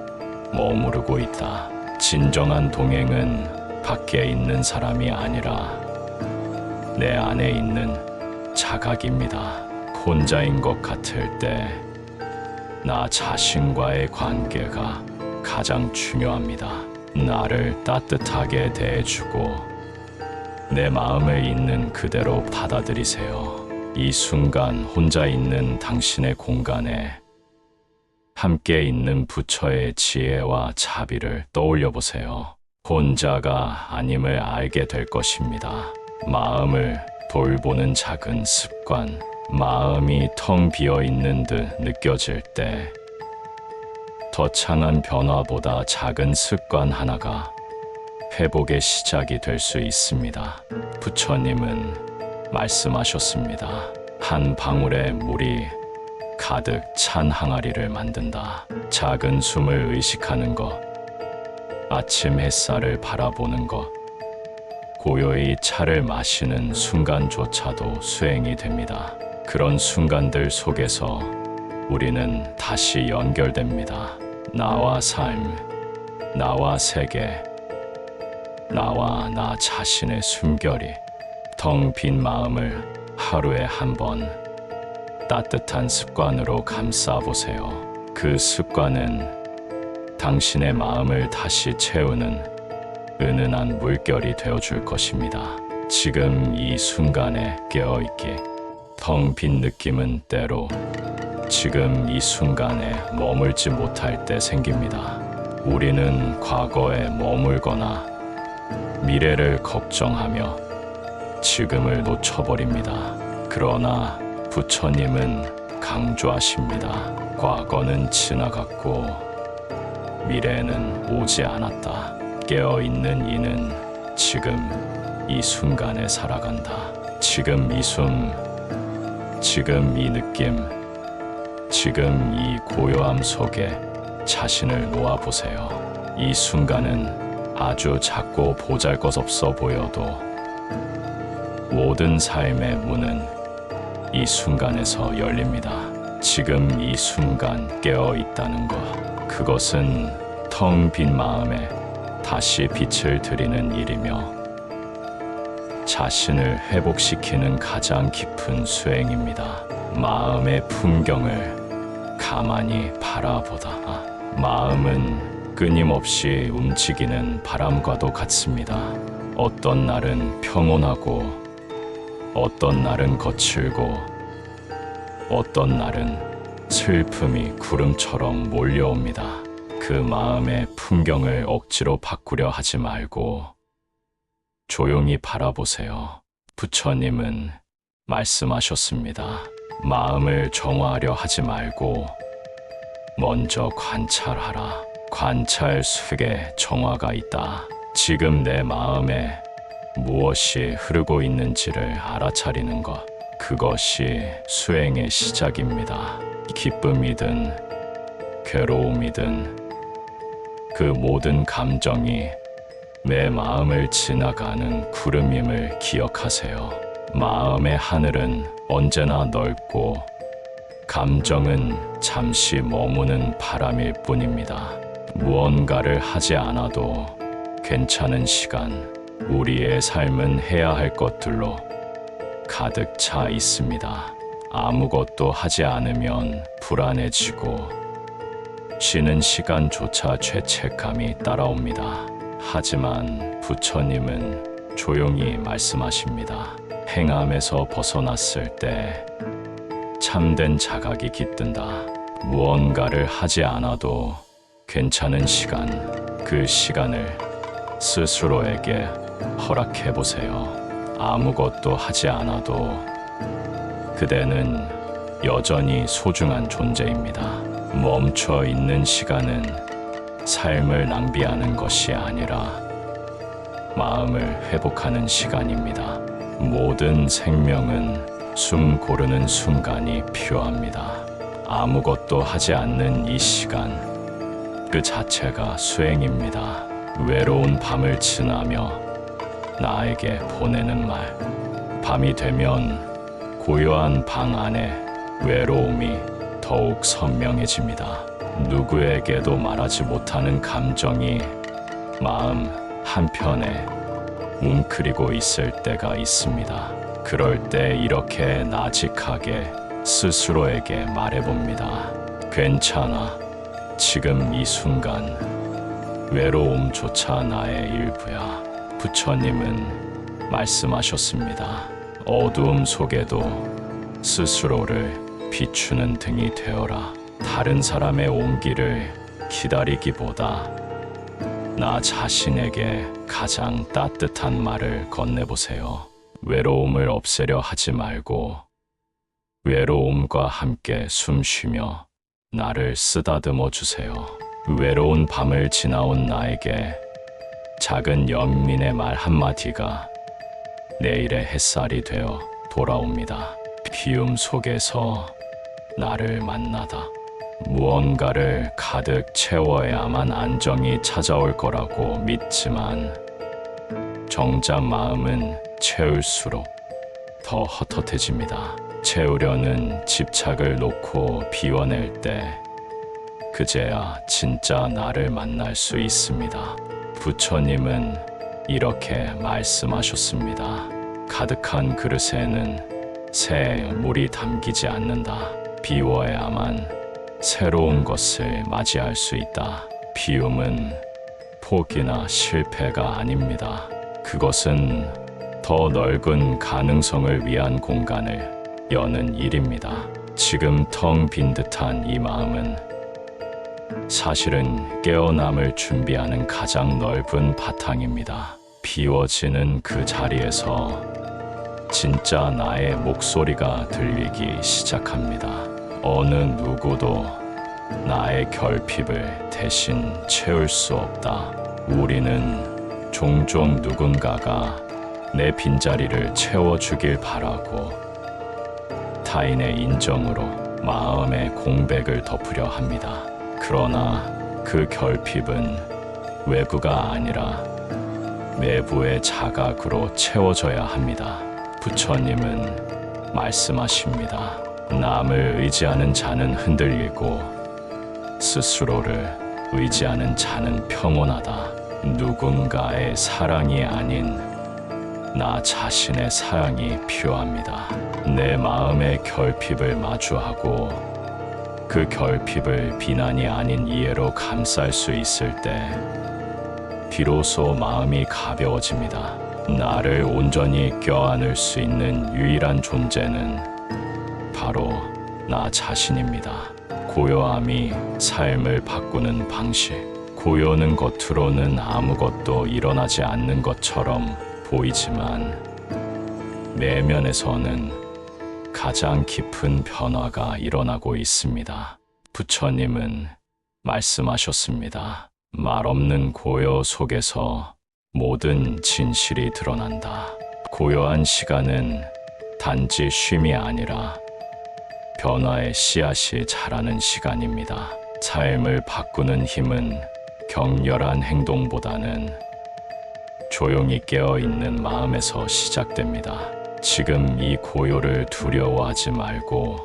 머무르고 있다. 진정한 동행은 밖에 있는 사람이 아니라 내 안에 있는 자각입니다. 혼자인 것 같을 때 나 자신과의 관계가 가장 중요합니다. 나를 따뜻하게 대해주고 내 마음을 있는 그대로 받아들이세요. 이 순간 혼자 있는 당신의 공간에 함께 있는 부처의 지혜와 자비를 떠올려 보세요. 혼자가 아님을 알게 될 것입니다. 마음을 돌보는 작은 습관, 마음이 텅 비어 있는 듯 느껴질 때 거창한 변화보다 작은 습관 하나가 회복의 시작이 될 수 있습니다. 부처님은 말씀하셨습니다. 한 방울의 물이 가득 찬 항아리를 만든다. 작은 숨을 의식하는 것, 아침 햇살을 바라보는 것, 고요히 차를 마시는 순간조차도 수행이 됩니다. 그런 순간들 속에서 우리는 다시 연결됩니다. 나와 삶, 나와 세계, 나와 나 자신의 숨결이. 텅 빈 마음을 하루에 한 번 따뜻한 습관으로 감싸보세요. 그 습관은 당신의 마음을 다시 채우는 은은한 물결이 되어줄 것입니다. 지금 이 순간에 깨어있기. 텅 빈 느낌은 때로 지금 이 순간에 머물지 못할 때 생깁니다. 우리는 과거에 머물거나 미래를 걱정하며 지금을 놓쳐버립니다. 그러나 부처님은 강조하십니다. 과거는 지나갔고 미래는 오지 않았다. 깨어있는 이는 지금 이 순간에 살아간다. 지금 이 숨, 지금 이 느낌, 지금 이 고요함 속에 자신을 놓아보세요. 이 순간은 아주 작고 보잘것없어 보여도 모든 삶의 문은 이 순간에서 열립니다. 지금 이 순간 깨어 있다는 것, 그것은 텅 빈 마음에 다시 빛을 들이는 일이며 자신을 회복시키는 가장 깊은 수행입니다. 마음의 풍경을 가만히 바라보다. 마음은 끊임없이 움직이는 바람과도 같습니다. 어떤 날은 평온하고 어떤 날은 거칠고 어떤 날은 슬픔이 구름처럼 몰려옵니다. 그 마음의 풍경을 억지로 바꾸려 하지 말고 조용히 바라보세요. 부처님은 말씀하셨습니다. 마음을 정화하려 하지 말고 먼저 관찰하라. 관찰 속에 정화가 있다. 지금 내 마음에 무엇이 흐르고 있는지를 알아차리는 것, 그것이 수행의 시작입니다. 기쁨이든 괴로움이든 그 모든 감정이 내 마음을 지나가는 구름임을 기억하세요. 마음의 하늘은 언제나 넓고 감정은 잠시 머무는 바람일 뿐입니다. 무언가를 하지 않아도 괜찮은 시간, 우리의 삶은 해야 할 것들로 가득 차 있습니다. 아무것도 하지 않으면 불안해지고 쉬는 시간조차 죄책감이 따라옵니다. 하지만 부처님은 조용히 말씀하십니다. 행함에서 벗어났을 때 참된 자각이 깃든다. 무언가를 하지 않아도 괜찮은 시간, 그 시간을 스스로에게 허락해 보세요. 아무것도 하지 않아도 그대는 여전히 소중한 존재입니다. 멈춰 있는 시간은 삶을 낭비하는 것이 아니라 마음을 회복하는 시간입니다. 모든 생명은 숨 고르는 순간이 필요합니다. 아무것도 하지 않는 이 시간, 그 자체가 수행입니다. 외로운 밤을 지나며 나에게 보내는 말. 밤이 되면 고요한 방 안에 외로움이 더욱 선명해집니다. 누구에게도 말하지 못하는 감정이 마음 한편에 뭉클이고 있을 때가 있습니다. 그럴 때 이렇게 나직하게 스스로에게 말해봅니다. 괜찮아. 지금 이 순간 외로움조차 나의 일부야. 부처님은 말씀하셨습니다. 어두움 속에도 스스로를 비추는 등이 되어라. 다른 사람의 온기를 기다리기보다 나 자신에게 가장 따뜻한 말을 건네보세요. 외로움을 없애려 하지 말고 외로움과 함께 숨쉬며 나를 쓰다듬어 주세요. 외로운 밤을 지나온 나에게 작은 연민의 말 한마디가 내일의 햇살이 되어 돌아옵니다. 비움 속에서 나를 만나다. 무언가를 가득 채워야만 안정이 찾아올 거라고 믿지만 정작 마음은 채울수록 더 헛헛해집니다. 채우려는 집착을 놓고 비워낼 때 그제야 진짜 나를 만날 수 있습니다. 부처님은 이렇게 말씀하셨습니다. 가득한 그릇에는 새 물이 담기지 않는다. 비워야만 새로운 것을 맞이할 수 있다. 비움은 포기나 실패가 아닙니다. 그것은 더 넓은 가능성을 위한 공간을 여는 일입니다. 지금 텅 빈 듯한 이 마음은 사실은 깨어남을 준비하는 가장 넓은 바탕입니다. 비워지는 그 자리에서 진짜 나의 목소리가 들리기 시작합니다. 어느 누구도 나의 결핍을 대신 채울 수 없다. 우리는 종종 누군가가 내 빈자리를 채워주길 바라고 타인의 인정으로 마음의 공백을 덮으려 합니다. 그러나 그 결핍은 외부가 아니라 내부의 자각으로 채워져야 합니다. 부처님은 말씀하십니다. 남을 의지하는 자는 흔들리고 스스로를 의지하는 자는 평온하다. 누군가의 사랑이 아닌 나 자신의 사랑이 필요합니다. 내 마음의 결핍을 마주하고 그 결핍을 비난이 아닌 이해로 감쌀 수 있을 때 비로소 마음이 가벼워집니다. 나를 온전히 껴안을 수 있는 유일한 존재는 바로 나 자신입니다. 고요함이 삶을 바꾸는 방식. 고요는 겉으로는 아무것도 일어나지 않는 것처럼 보이지만 내면에서는 가장 깊은 변화가 일어나고 있습니다. 부처님은 말씀하셨습니다. 말없는 고요 속에서 모든 진실이 드러난다. 고요한 시간은 단지 쉼이 아니라 변화의 씨앗이 자라는 시간입니다. 삶을 바꾸는 힘은 격렬한 행동보다는 조용히 깨어있는 마음에서 시작됩니다. 지금 이 고요를 두려워하지 말고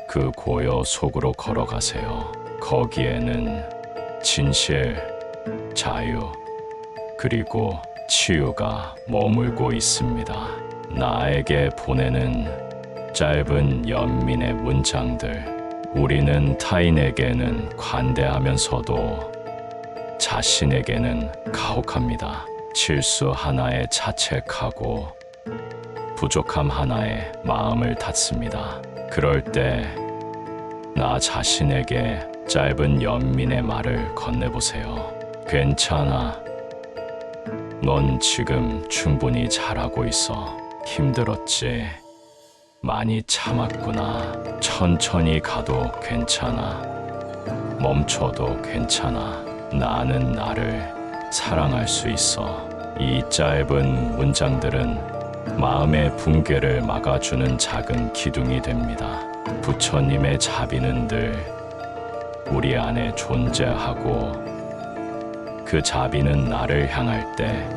그 고요 속으로 걸어가세요. 거기에는 진실, 자유, 그리고 치유가 머물고 있습니다. 나에게 보내는 짧은 연민의 문장들. 우리는 타인에게는 관대하면서도 자신에게는 가혹합니다. 실수 하나에 자책하고 부족함 하나에 마음을 닫습니다. 그럴 때 나 자신에게 짧은 연민의 말을 건네보세요. 괜찮아. 넌 지금 충분히 잘하고 있어. 힘들었지. 많이 참았구나. 천천히 가도 괜찮아. 멈춰도 괜찮아. 나는 나를 사랑할 수 있어. 이 짧은 문장들은 마음의 붕괴를 막아주는 작은 기둥이 됩니다. 부처님의 자비는 늘 우리 안에 존재하고 그 자비는 나를 향할 때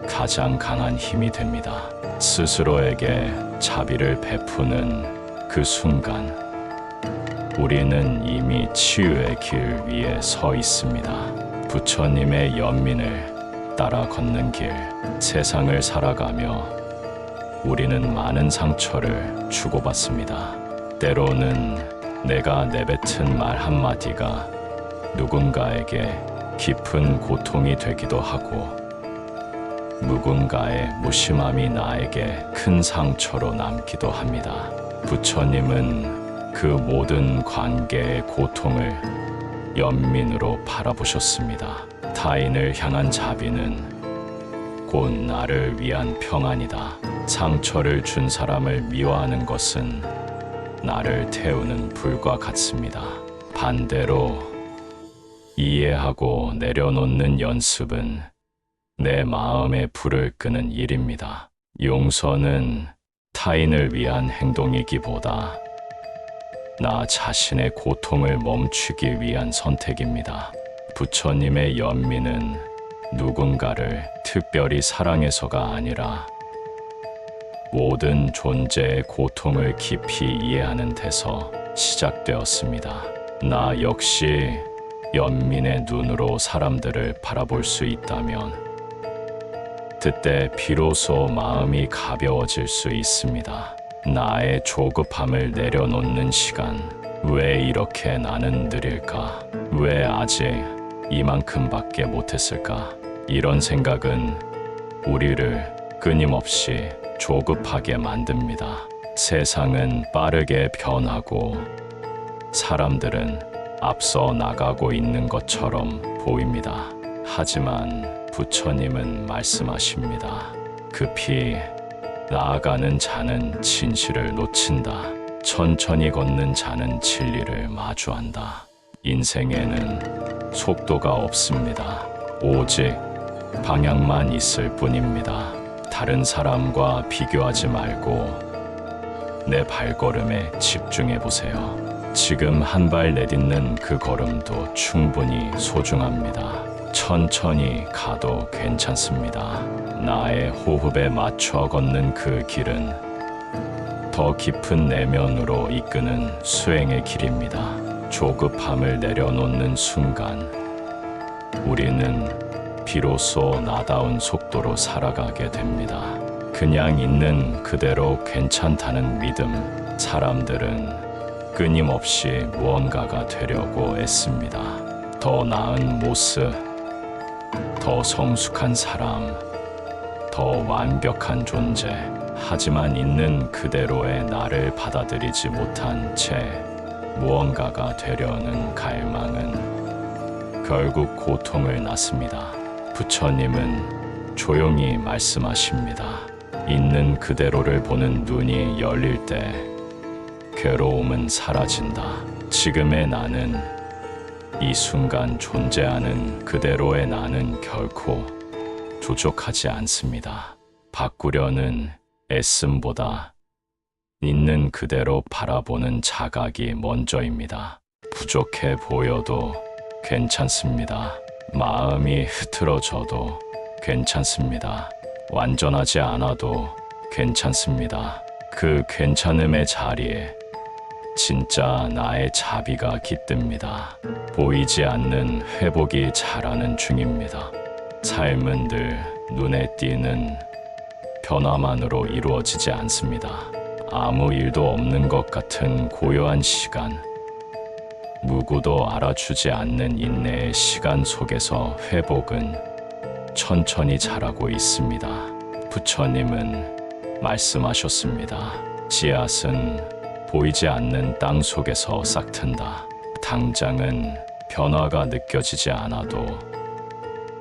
가장 강한 힘이 됩니다. 스스로에게 자비를 베푸는 그 순간 우리는 이미 치유의 길 위에 서 있습니다. 부처님의 연민을 따라 걷는 길. 세상을 살아가며 우리는 많은 상처를 주고받습니다. 때로는 내가 내뱉은 말 한마디가 누군가에게 깊은 고통이 되기도 하고 누군가의 무심함이 나에게 큰 상처로 남기도 합니다. 부처님은 그 모든 관계의 고통을 연민으로 바라보셨습니다. 타인을 향한 자비는 곧 나를 위한 평안이다. 상처를 준 사람을 미워하는 것은 나를 태우는 불과 같습니다. 반대로 이해하고 내려놓는 연습은 내 마음의 불을 끄는 일입니다. 용서는 타인을 위한 행동이기보다 나 자신의 고통을 멈추기 위한 선택입니다. 부처님의 연민은 누군가를 특별히 사랑해서가 아니라 모든 존재의 고통을 깊이 이해하는 데서 시작되었습니다. 나 역시 연민의 눈으로 사람들을 바라볼 수 있다면 그때 비로소 마음이 가벼워질 수 있습니다. 나의 조급함을 내려놓는 시간. 왜 이렇게 나는 느릴까? 왜 아직 이만큼밖에 못했을까? 이런 생각은 우리를 끊임없이 조급하게 만듭니다. 세상은 빠르게 변하고 사람들은 앞서 나가고 있는 것처럼 보입니다. 하지만 부처님은 말씀하십니다. 급히 나아가는 자는 진실을 놓친다. 천천히 걷는 자는 진리를 마주한다. 인생에는 속도가 없습니다. 오직 방향만 있을 뿐입니다. 다른 사람과 비교하지 말고 내 발걸음에 집중해 보세요. 지금 한 발 내딛는 그 걸음도 충분히 소중합니다. 천천히 가도 괜찮습니다. 나의 호흡에 맞춰 걷는 그 길은 더 깊은 내면으로 이끄는 수행의 길입니다. 조급함을 내려놓는 순간 우리는 비로소 나다운 속도로 살아가게 됩니다. 그냥 있는 그대로 괜찮다는 믿음. 사람들은 끊임없이 무언가가 되려고 애씁니다. 더 나은 모습, 더 성숙한 사람, 더 완벽한 존재. 하지만 있는 그대로의 나를 받아들이지 못한 채 무언가가 되려는 갈망은 결국 고통을 낳습니다. 부처님은 조용히 말씀하십니다. 있는 그대로를 보는 눈이 열릴 때 괴로움은 사라진다. 지금의 나는, 이 순간 존재하는 그대로의 나는 결코 조종하지 않습니다. 바꾸려는 애씀보다 있는 그대로 바라보는 자각이 먼저입니다. 부족해 보여도 괜찮습니다. 마음이 흐트러져도 괜찮습니다. 완전하지 않아도 괜찮습니다. 그 괜찮음의 자리에 진짜 나의 자비가 깃듭니다. 보이지 않는 회복이 자라는 중입니다. 삶은 늘 눈에 띄는 변화만으로 이루어지지 않습니다. 아무 일도 없는 것 같은 고요한 시간, 누구도 알아주지 않는 인내의 시간 속에서 회복은 천천히 자라고 있습니다. 부처님은 말씀하셨습니다. 씨앗은 보이지 않는 땅 속에서 싹튼다. 당장은 변화가 느껴지지 않아도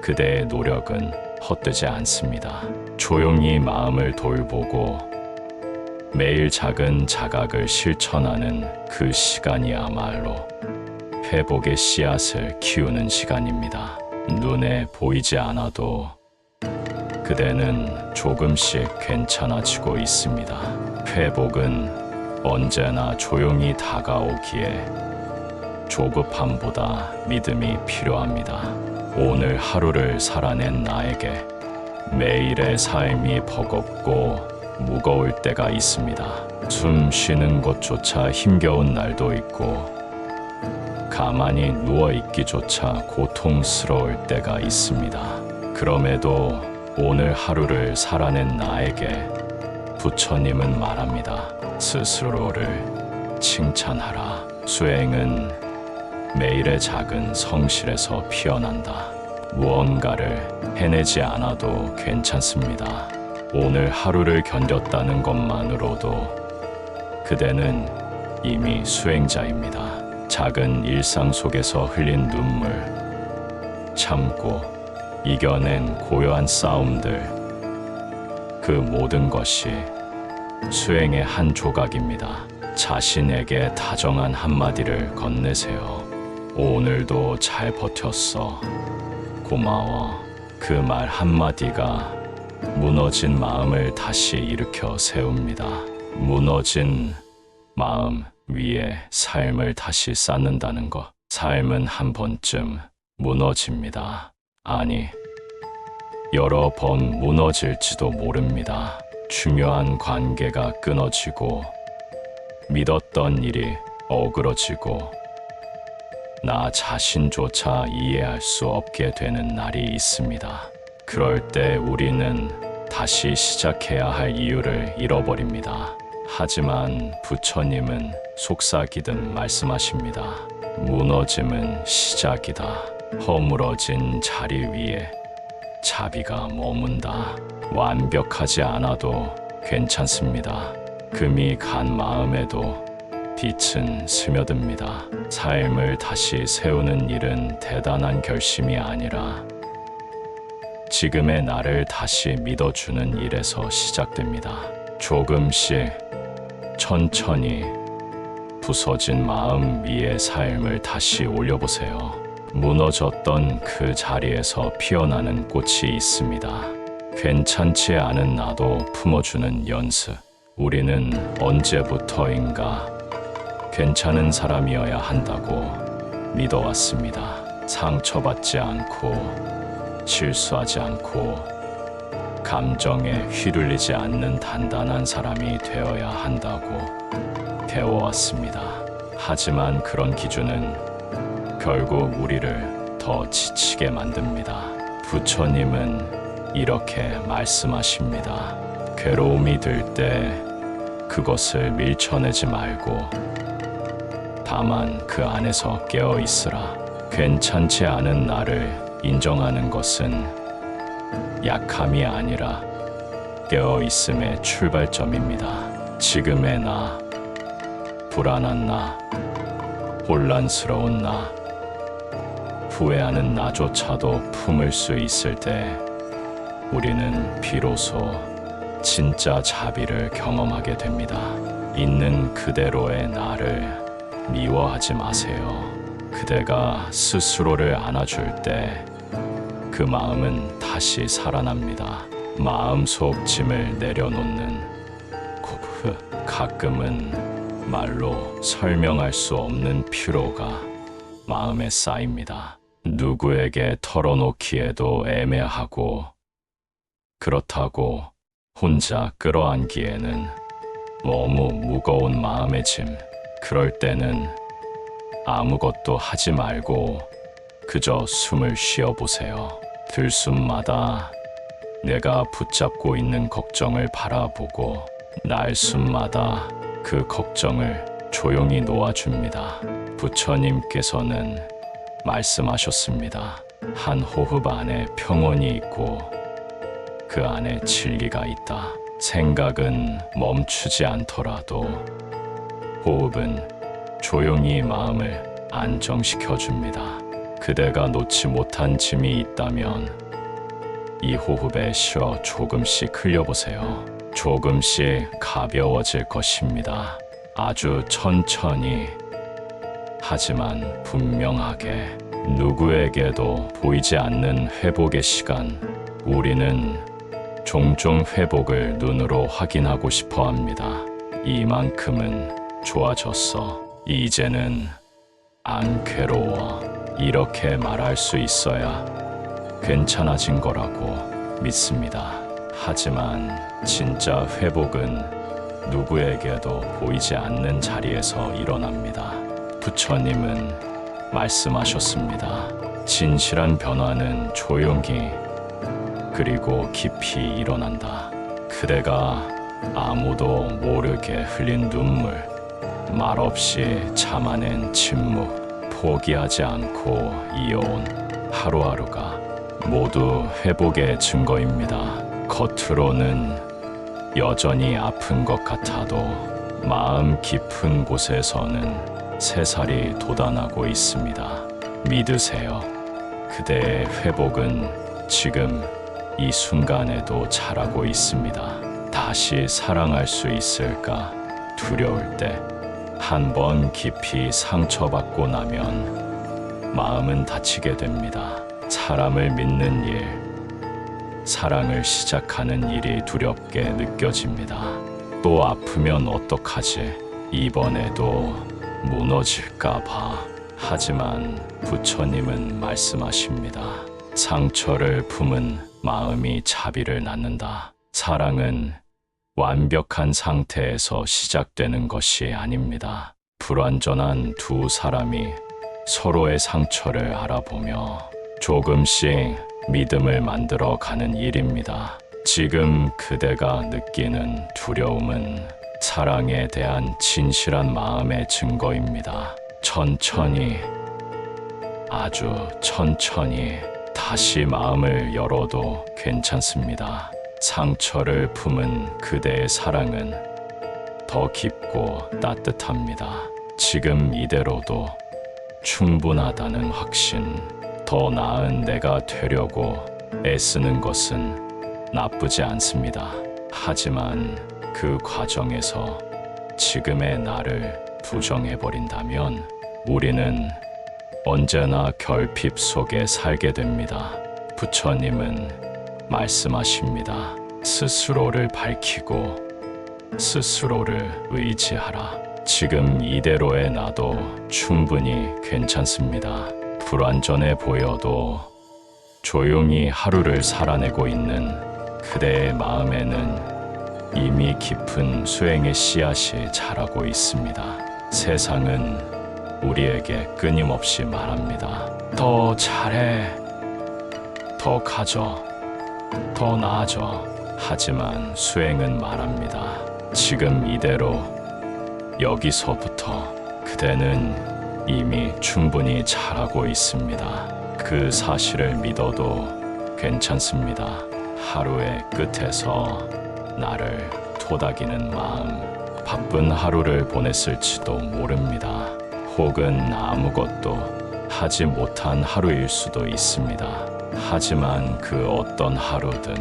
그대의 노력은 헛되지 않습니다. 조용히 마음을 돌보고 매일 작은 자각을 실천하는 그 시간이야말로 회복의 씨앗을 키우는 시간입니다. 눈에 보이지 않아도 그대는 조금씩 괜찮아지고 있습니다. 회복은 언제나 조용히 다가오기에 조급함보다 믿음이 필요합니다. 오늘 하루를 살아낸 나에게 매일의 삶이 버겁고 무거울 때가 있습니다. 숨 쉬는 것조차 힘겨운 날도 있고 가만히 누워있기조차 고통스러울 때가 있습니다. 그럼에도 오늘 하루를 살아낸 나에게 부처님은 말합니다. 스스로를 칭찬하라. 수행은 매일의 작은 성실에서 피어난다. 무언가를 해내지 않아도 괜찮습니다. 오늘 하루를 견뎠다는 것만으로도 그대는 이미 수행자입니다. 작은 일상 속에서 흘린 눈물, 참고 이겨낸 고요한 싸움들, 그 모든 것이 수행의 한 조각입니다. 자신에게 다정한 한마디를 건네세요. 오늘도 잘 버텼어. 고마워. 그 말 한마디가 무너진 마음을 다시 일으켜 세웁니다. 무너진 마음 위에 삶을 다시 쌓는다는 것. 삶은 한 번쯤 무너집니다. 아니, 여러 번 무너질지도 모릅니다. 중요한 관계가 끊어지고 믿었던 일이 어그러지고 나 자신조차 이해할 수 없게 되는 날이 있습니다. 그럴 때 우리는 다시 시작해야 할 이유를 잃어버립니다. 하지만 부처님은 속삭이듯 말씀하십니다. 무너짐은 시작이다. 허물어진 자리 위에 자비가 머문다. 완벽하지 않아도 괜찮습니다. 금이 간 마음에도 빛은 스며듭니다. 삶을 다시 세우는 일은 대단한 결심이 아니라 지금의 나를 다시 믿어주는 일에서 시작됩니다. 조금씩 천천히 부서진 마음 위에 삶을 다시 올려보세요. 무너졌던 그 자리에서 피어나는 꽃이 있습니다. 괜찮지 않은 나도 품어주는 연습. 우리는 언제부터인가 괜찮은 사람이어야 한다고 믿어왔습니다. 상처받지 않고 실수하지 않고 감정에 휘둘리지 않는 단단한 사람이 되어야 한다고 배워왔습니다. 하지만 그런 기준은 결국 우리를 더 지치게 만듭니다. 부처님은 이렇게 말씀하십니다. 괴로움이 들 때 그것을 밀쳐내지 말고 다만 그 안에서 깨어 있으라. 괜찮지 않은 나를 인정하는 것은 약함이 아니라 깨어 있음의 출발점입니다. 지금의 나, 불안한 나, 혼란스러운 나, 후회하는 나조차도 품을 수 있을 때 우리는 비로소 진짜 자비를 경험하게 됩니다. 있는 그대로의 나를 미워하지 마세요. 그대가 스스로를 안아줄 때 그 마음은 다시 살아납니다. 마음속 짐을 내려놓는 고프. 가끔은 말로 설명할 수 없는 피로가 마음에 쌓입니다. 누구에게 털어놓기에도 애매하고 그렇다고 혼자 끌어안기에는 너무 무거운 마음의 짐. 그럴 때는 아무것도 하지 말고 그저 숨을 쉬어보세요. 들숨마다 내가 붙잡고 있는 걱정을 바라보고 날숨마다 그 걱정을 조용히 놓아줍니다. 부처님께서는 말씀하셨습니다. 한 호흡 안에 평온이 있고 그 안에 진리가 있다. 생각은 멈추지 않더라도 호흡은 조용히 마음을 안정시켜줍니다. 그대가 놓지 못한 짐이 있다면 이 호흡에 쉬어 조금씩 흘려보세요. 조금씩 가벼워질 것입니다. 아주 천천히 하지만 분명하게. 누구에게도 보이지 않는 회복의 시간. 우리는 종종 회복을 눈으로 확인하고 싶어 합니다. 이만큼은 좋아졌어. 이제는 안 괴로워. 이렇게 말할 수 있어야 괜찮아진 거라고 믿습니다. 하지만 진짜 회복은 누구에게도 보이지 않는 자리에서 일어납니다. 부처님은 말씀하셨습니다. 진실한 변화는 조용히 그리고 깊이 일어난다. 그대가 아무도 모르게 흘린 눈물, 말없이 참아낸 침묵, 포기하지 않고 이어온 하루하루가 모두 회복의 증거입니다. 겉으로는 여전히 아픈 것 같아도 마음 깊은 곳에서는 새살이 돋아나고 있습니다. 믿으세요. 그대의 회복은 지금 이 순간에도 자라고 있습니다. 다시 사랑할 수 있을까 두려울 때 한 번 깊이 상처받고 나면 마음은 다치게 됩니다. 사람을 믿는 일, 사랑을 시작하는 일이 두렵게 느껴집니다. 또 아프면 어떡하지? 이번에도 무너질까 봐. 하지만 부처님은 말씀하십니다. 상처를 품은 마음이 자비를 낳는다. 사랑은 완벽한 상태에서 시작되는 것이 아닙니다. 불완전한 두 사람이 서로의 상처를 알아보며 조금씩 믿음을 만들어 가는 일입니다. 지금 그대가 느끼는 두려움은 사랑에 대한 진실한 마음의 증거입니다. 천천히, 아주 천천히 다시 마음을 열어도 괜찮습니다. 상처를 품은 그대의 사랑은 더 깊고 따뜻합니다. 지금 이대로도 충분하다는 확신, 더 나은 내가 되려고 애쓰는 것은 나쁘지 않습니다. 하지만 그 과정에서 지금의 나를 부정해버린다면 우리는 언제나 결핍 속에 살게 됩니다. 부처님은 말씀하십니다. 스스로를 밝히고 스스로를 의지하라. 지금 이대로의 나도 충분히 괜찮습니다. 불완전해 보여도 조용히 하루를 살아내고 있는 그대의 마음에는 이미 깊은 수행의 씨앗이 자라고 있습니다. 세상은 우리에게 끊임없이 말합니다. 더 잘해, 더 가져, 더 나아져. 하지만 수행은 말합니다. 지금 이대로 여기서부터 그대는 이미 충분히 잘하고 있습니다. 그 사실을 믿어도 괜찮습니다. 하루의 끝에서 나를 토닥이는 마음, 바쁜 하루를 보냈을지도 모릅니다. 혹은 아무것도 하지 못한 하루일 수도 있습니다. 하지만 그 어떤 하루든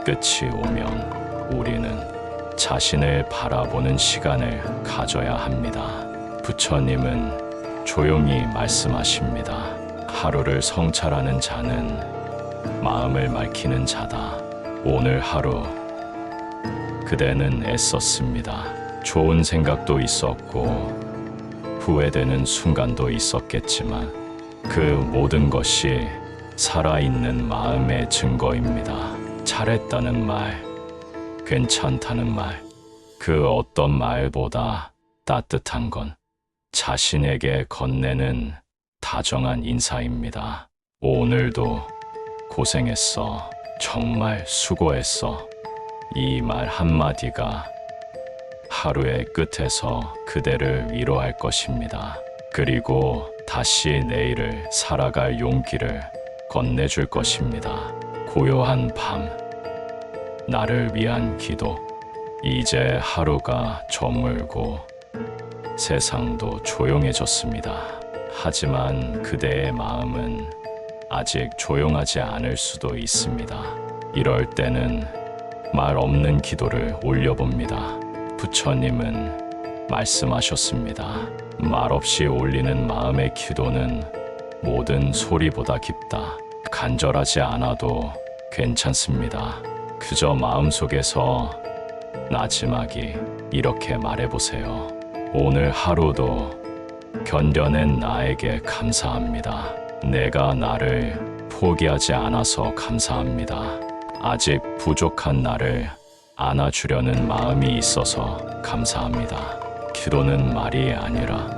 끝이 오면 우리는 자신을 바라보는 시간을 가져야 합니다. 부처님은 조용히 말씀하십니다. 하루를 성찰하는 자는 마음을 밝히는 자다. 오늘 하루 그대는 애썼습니다. 좋은 생각도 있었고 후회되는 순간도 있었겠지만 그 모든 것이 살아있는 마음의 증거입니다. 잘했다는 말, 괜찮다는 말, 그 어떤 말보다 따뜻한 건 자신에게 건네는 다정한 인사입니다. 오늘도 고생했어. 정말 수고했어. 이 말 한마디가 하루의 끝에서 그대를 위로할 것입니다. 그리고 다시 내일을 살아갈 용기를 건네줄 것입니다. 고요한 밤, 나를 위한 기도. 이제 하루가 저물고 세상도 조용해졌습니다. 하지만 그대의 마음은 아직 조용하지 않을 수도 있습니다. 이럴 때는 말 없는 기도를 올려봅니다. 부처님은 말씀하셨습니다. 말없이 올리는 마음의 기도는 모든 소리보다 깊다. 간절하지 않아도 괜찮습니다. 그저 마음속에서 나지막이 이렇게 말해보세요. 오늘 하루도 견뎌낸 나에게 감사합니다. 내가 나를 포기하지 않아서 감사합니다. 아직 부족한 나를 안아주려는 마음이 있어서 감사합니다. 기도는 말이 아니라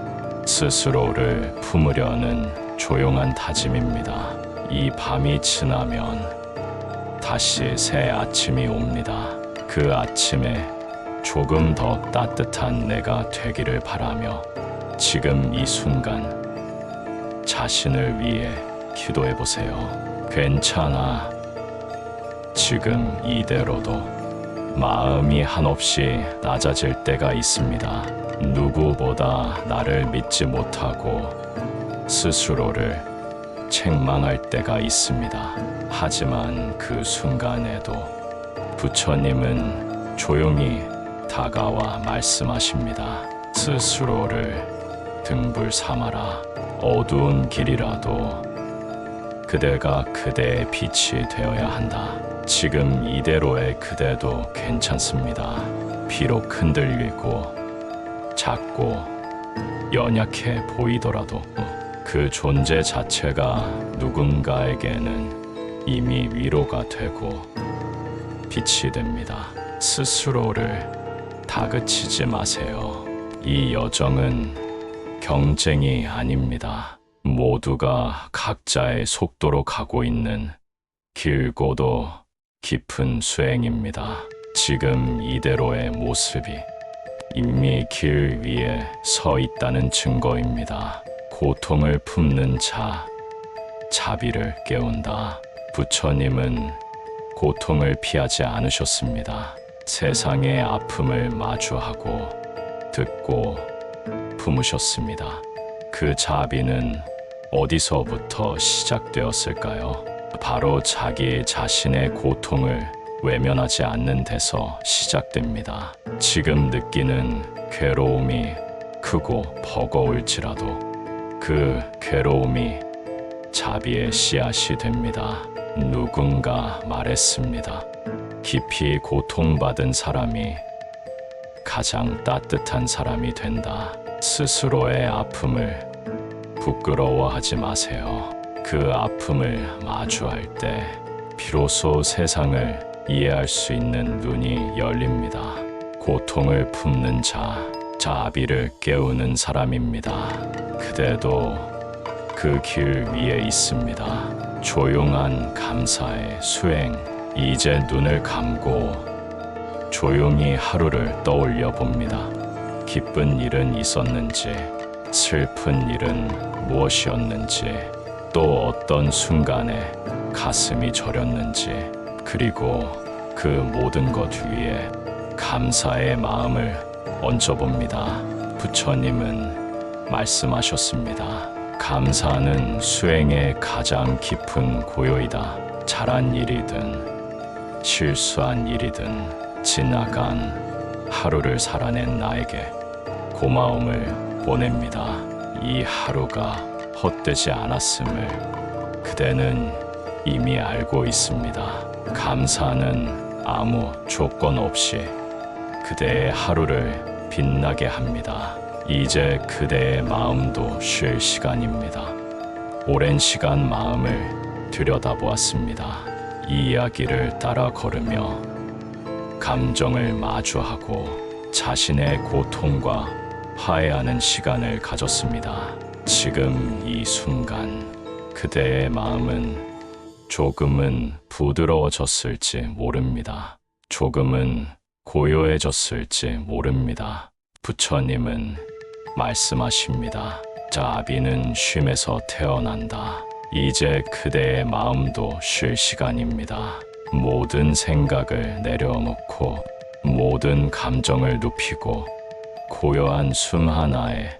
스스로를 품으려는 조용한 다짐입니다. 이 밤이 지나면 다시 새 아침이 옵니다. 그 아침에 조금 더 따뜻한 내가 되기를 바라며 지금 이 순간 자신을 위해 기도해 보세요. 괜찮아. 지금 이대로도 마음이 한없이 낮아질 때가 있습니다. 누구보다 나를 믿지 못하고 스스로를 책망할 때가 있습니다. 하지만 그 순간에도 부처님은 조용히 다가와 말씀하십니다. 스스로를 등불 삼아라. 어두운 길이라도 그대가 그대의 빛이 되어야 한다. 지금 이대로의 그대도 괜찮습니다. 비록 흔들리고 작고 연약해 보이더라도 그 존재 자체가 누군가에게는 이미 위로가 되고 빛이 됩니다. 스스로를 다그치지 마세요. 이 여정은 경쟁이 아닙니다. 모두가 각자의 속도로 가고 있는 길고도 깊은 수행입니다. 지금 이대로의 모습이 이미 길 위에 서 있다는 증거입니다. 고통을 품는 자, 자비를 깨운다. 부처님은 고통을 피하지 않으셨습니다. 세상의 아픔을 마주하고 듣고 품으셨습니다. 그 자비는 어디서부터 시작되었을까요? 바로 자기 자신의 고통을 외면하지 않는 데서 시작됩니다. 지금 느끼는 괴로움이 크고 버거울지라도 그 괴로움이 자비의 씨앗이 됩니다. 누군가 말했습니다. 깊이 고통받은 사람이 가장 따뜻한 사람이 된다. 스스로의 아픔을 부끄러워하지 마세요. 그 아픔을 마주할 때 비로소 세상을 이해할 수 있는 눈이 열립니다. 고통을 품는 자, 자비를 깨우는 사람입니다. 그대도 그 길 위에 있습니다. 조용한 감사의 수행. 이제 눈을 감고 조용히 하루를 떠올려 봅니다. 기쁜 일은 있었는지, 슬픈 일은 무엇이었는지, 또 어떤 순간에 가슴이 저렸는지, 그리고 그 모든 것 위에 감사의 마음을 얹어봅니다. 부처님은 말씀하셨습니다. 감사는 수행의 가장 깊은 고요이다. 잘한 일이든 실수한 일이든 지나간 하루를 살아낸 나에게 고마움을 보냅니다. 이 하루가 헛되지 않았음을 그대는 이미 알고 있습니다. 감사는 아무 조건 없이 그대의 하루를 빛나게 합니다. 이제 그대의 마음도 쉴 시간입니다. 오랜 시간 마음을 들여다보았습니다. 이 이야기를 따라 걸으며 감정을 마주하고 자신의 고통과 화해하는 시간을 가졌습니다. 지금 이 순간 그대의 마음은 조금은 부드러워졌을지 모릅니다. 조금은 고요해졌을지 모릅니다. 부처님은 말씀하십니다. 자비는 쉼에서 태어난다. 이제 그대의 마음도 쉴 시간입니다. 모든 생각을 내려놓고 모든 감정을 눕히고 고요한 숨 하나에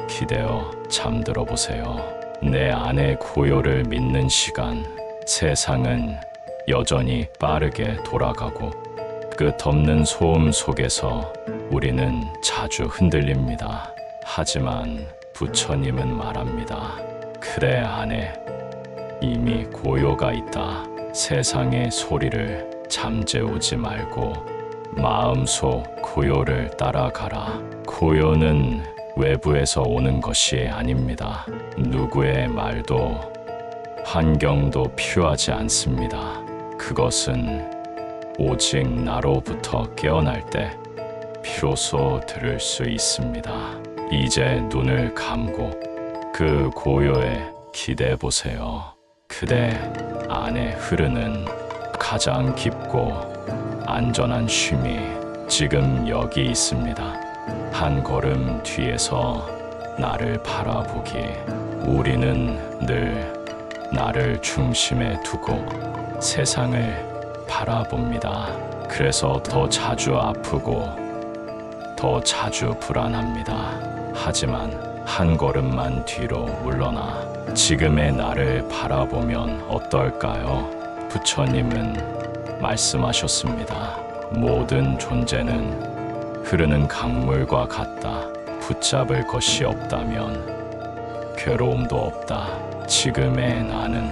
기대어 잠들어 보세요. 내 안의 고요를 믿는 시간. 세상은 여전히 빠르게 돌아가고 끝없는 소음 속에서 우리는 자주 흔들립니다. 하지만 부처님은 말합니다. 그대 안에 이미 고요가 있다. 세상의 소리를 잠재우지 말고 마음속 고요를 따라가라. 고요는 외부에서 오는 것이 아닙니다. 누구의 말도 환경도 필요하지 않습니다. 그것은 오직 나로부터 깨어날 때 비로소 들을 수 있습니다. 이제 눈을 감고 그 고요에 기대해 보세요. 그대 안에 흐르는 가장 깊고 안전한 쉼이 지금 여기 있습니다. 한 걸음 뒤에서 나를 바라보기. 우리는 늘 나를 중심에 두고 세상을 바라봅니다. 그래서 더 자주 아프고 더 자주 불안합니다. 하지만 한 걸음만 뒤로 물러나 지금의 나를 바라보면 어떨까요? 부처님은 말씀하셨습니다. 모든 존재는 흐르는 강물과 같다. 붙잡을 것이 없다면 괴로움도 없다. 지금의 나는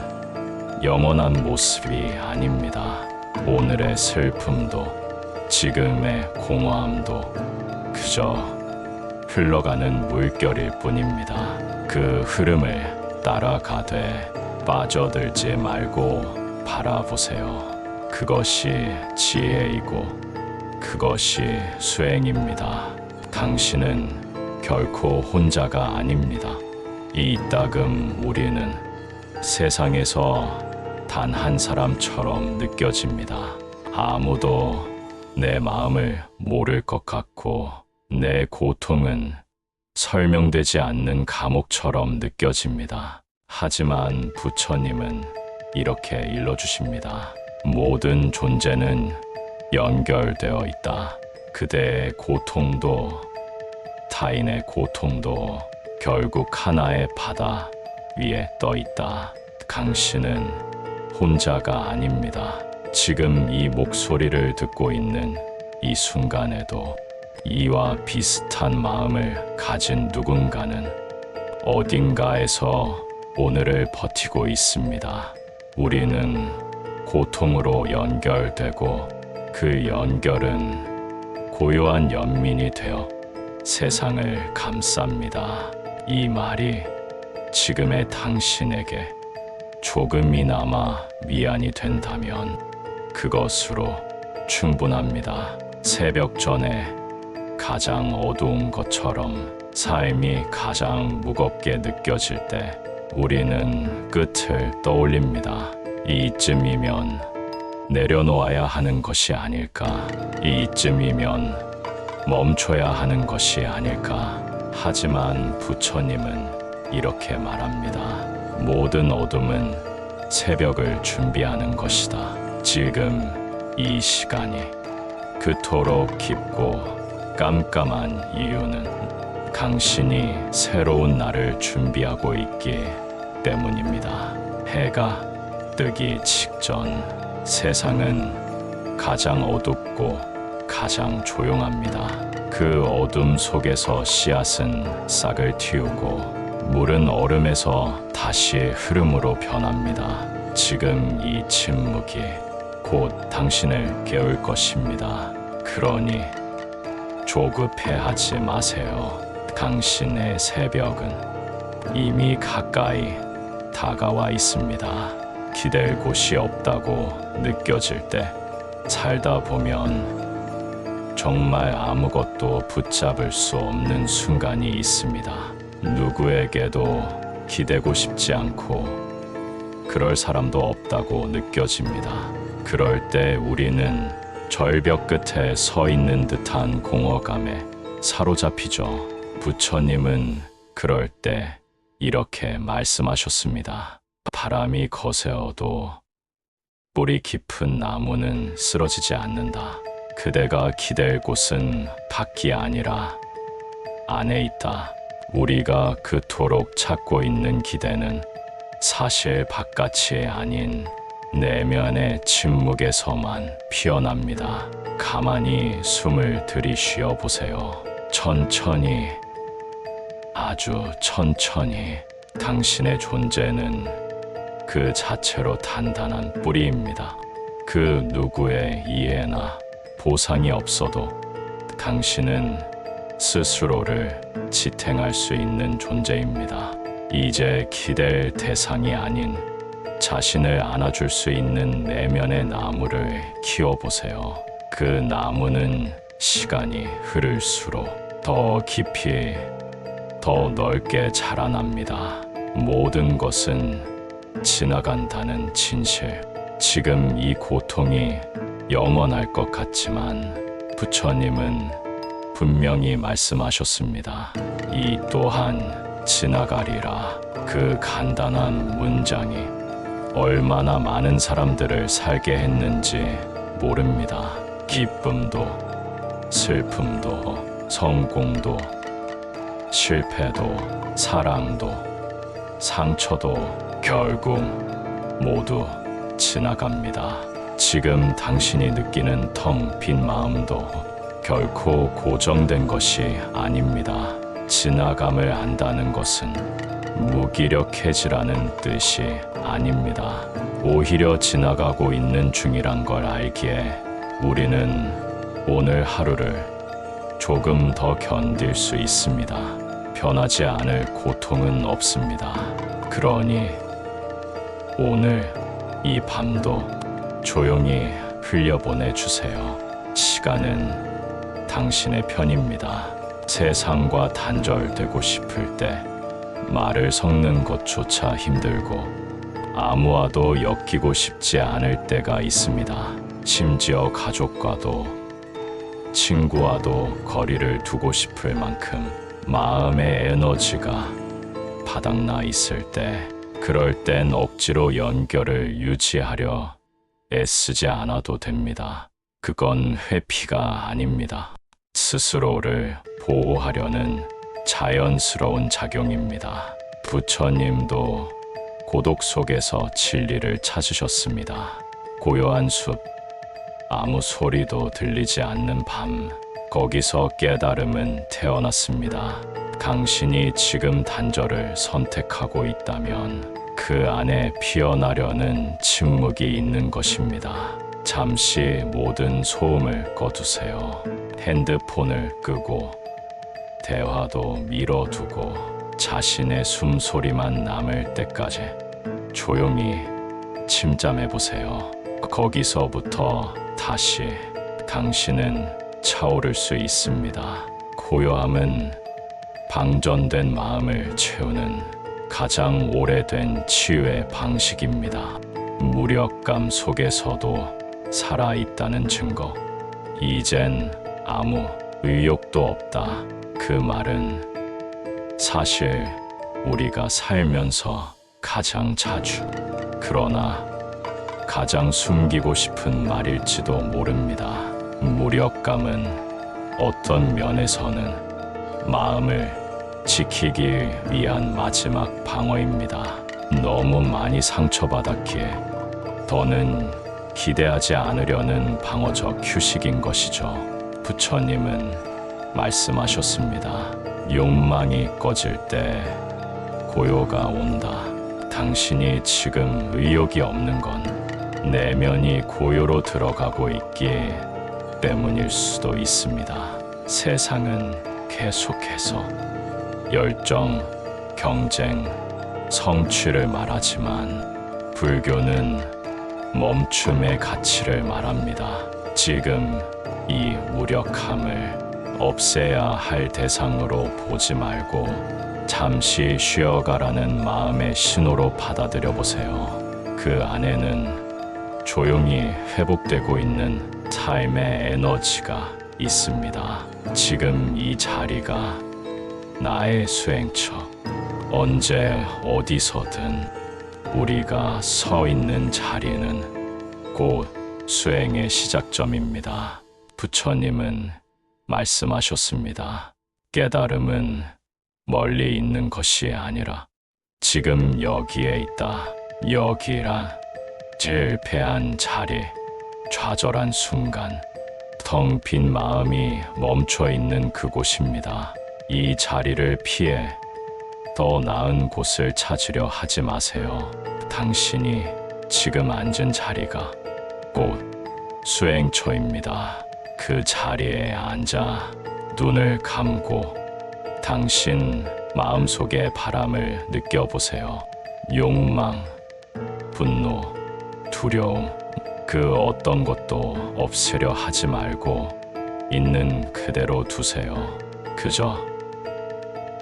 영원한 모습이 아닙니다. 오늘의 슬픔도 지금의 공허함도 그저 흘러가는 물결일 뿐입니다. 그 흐름을 따라가되 빠져들지 말고 바라보세요. 그것이 지혜이고 그것이 수행입니다. 당신은 결코 혼자가 아닙니다. 이 이따금 우리는 세상에서 단 한 사람처럼 느껴집니다. 아무도 내 마음을 모를 것 같고 내 고통은 설명되지 않는 감옥처럼 느껴집니다. 하지만 부처님은 이렇게 일러주십니다. 모든 존재는 연결되어 있다. 그대의 고통도 타인의 고통도 결국 하나의 바다 위에 떠 있다. 당신은 혼자가 아닙니다. 지금 이 목소리를 듣고 있는 이 순간에도 이와 비슷한 마음을 가진 누군가는 어딘가에서 오늘을 버티고 있습니다. 우리는 고통으로 연결되고 그 연결은 고요한 연민이 되어 세상을 감쌉니다. 이 말이 지금의 당신에게 조금이나마 위안이 된다면 그것으로 충분합니다. 새벽 전에 가장 어두운 것처럼 삶이 가장 무겁게 느껴질 때 우리는 끝을 떠올립니다. 이쯤이면 내려놓아야 하는 것이 아닐까? 이쯤이면 멈춰야 하는 것이 아닐까? 하지만 부처님은 이렇게 말합니다. 모든 어둠은 새벽을 준비하는 것이다. 지금 이 시간이 그토록 깊고 깜깜한 이유는 당신이 새로운 날을 준비하고 있기 때문입니다. 해가 뜨기 직전 세상은 가장 어둡고 가장 조용합니다. 그 어둠 속에서 씨앗은 싹을 틔우고 물은 얼음에서 다시 흐름으로 변합니다. 지금 이 침묵이 곧 당신을 깨울 것입니다. 그러니 조급해하지 마세요. 당신의 새벽은 이미 가까이 다가와 있습니다. 기댈 곳이 없다고 느껴질 때 살다 보면 정말 아무것도 붙잡을 수 없는 순간이 있습니다. 누구에게도 기대고 싶지 않고 그럴 사람도 없다고 느껴집니다. 그럴 때 우리는 절벽 끝에 서 있는 듯한 공허감에 사로잡히죠. 부처님은 그럴 때 이렇게 말씀하셨습니다. 바람이 거세어도 뿌리 깊은 나무는 쓰러지지 않는다. 그대가 기댈 곳은 밖이 아니라 안에 있다. 우리가 그토록 찾고 있는 기대는 사실 바깥이 아닌 내면의 침묵에서만 피어납니다. 가만히 숨을 들이쉬어 보세요. 천천히, 아주 천천히. 당신의 존재는 그 자체로 단단한 뿌리입니다. 그 누구의 이해나 보상이 없어도 당신은 스스로를 지탱할 수 있는 존재입니다. 이제 기댈 대상이 아닌 자신을 안아줄 수 있는 내면의 나무를 키워보세요. 그 나무는 시간이 흐를수록 더 깊이, 더 넓게 자라납니다. 모든 것은 지나간다는 진실. 지금 이 고통이 영원할 것 같지만 부처님은 분명히 말씀하셨습니다. 이 또한 지나가리라. 그 간단한 문장이 얼마나 많은 사람들을 살게 했는지 모릅니다. 기쁨도, 슬픔도, 성공도, 실패도, 사랑도, 상처도 결국 모두 지나갑니다. 지금 당신이 느끼는 텅 빈 마음도 결코 고정된 것이 아닙니다. 지나감을 안다는 것은 무기력해지라는 뜻이 아닙니다. 오히려 지나가고 있는 중이란 걸 알기에 우리는 오늘 하루를 조금 더 견딜 수 있습니다. 변하지 않을 고통은 없습니다. 그러니 오늘 이 밤도 조용히 흘려보내주세요. 시간은 당신의 편입니다. 세상과 단절되고 싶을 때 말을 섞는 것조차 힘들고 아무와도 엮이고 싶지 않을 때가 있습니다. 심지어 가족과도 친구와도 거리를 두고 싶을 만큼 마음의 에너지가 바닥나 있을 때, 그럴 땐 억지로 연결을 유지하려 애쓰지 않아도 됩니다. 그건 회피가 아닙니다. 스스로를 보호하려는 자연스러운 작용입니다. 부처님도 고독 속에서 진리를 찾으셨습니다. 고요한 숲, 아무 소리도 들리지 않는 밤, 거기서 깨달음은 태어났습니다. 당신이 지금 단절을 선택하고 있다면 그 안에 피어나려는 침묵이 있는 것입니다. 잠시 모든 소음을 꺼두세요. 핸드폰을 끄고 대화도 미뤄두고 자신의 숨소리만 남을 때까지 조용히 침잠해 보세요. 거기서부터 다시 당신은 차오를 수 있습니다. 고요함은 방전된 마음을 채우는 가장 오래된 치유의 방식입니다. 무력감 속에서도 살아있다는 증거. 이젠 아무 의욕도 없다. 그 말은 사실 우리가 살면서 가장 자주, 그러나 가장 숨기고 싶은 말일지도 모릅니다. 무력감은 어떤 면에서는 마음을 지키기 위한 마지막 방어입니다. 너무 많이 상처받았기에 더는 기대하지 않으려는 방어적 휴식인 것이죠. 부처님은 말씀하셨습니다. 욕망이 꺼질 때 고요가 온다. 당신이 지금 의욕이 없는 건 내면이 고요로 들어가고 있기 때문일 수도 있습니다. 세상은 계속해서 열정, 경쟁, 성취를 말하지만 불교는 멈춤의 가치를 말합니다. 지금 이 무력함을 없애야 할 대상으로 보지 말고 잠시 쉬어가라는 마음의 신호로 받아들여 보세요. 그 안에는 조용히 회복되고 있는 삶의 에너지가 있습니다. 지금 이 자리가 나의 수행처. 언제 어디서든 우리가 서 있는 자리는 곧 수행의 시작점입니다. 부처님은 말씀하셨습니다. 깨달음은 멀리 있는 것이 아니라 지금 여기에 있다. 여기란 질패한 자리, 좌절한 순간, 텅 빈 마음이 멈춰 있는 그곳입니다. 이 자리를 피해 더 나은 곳을 찾으려 하지 마세요. 당신이 지금 앉은 자리가 곧 수행처입니다. 그 자리에 앉아 눈을 감고 당신 마음속의 바람을 느껴보세요. 욕망, 분노, 두려움, 그 어떤 것도 없애려 하지 말고 있는 그대로 두세요. 그저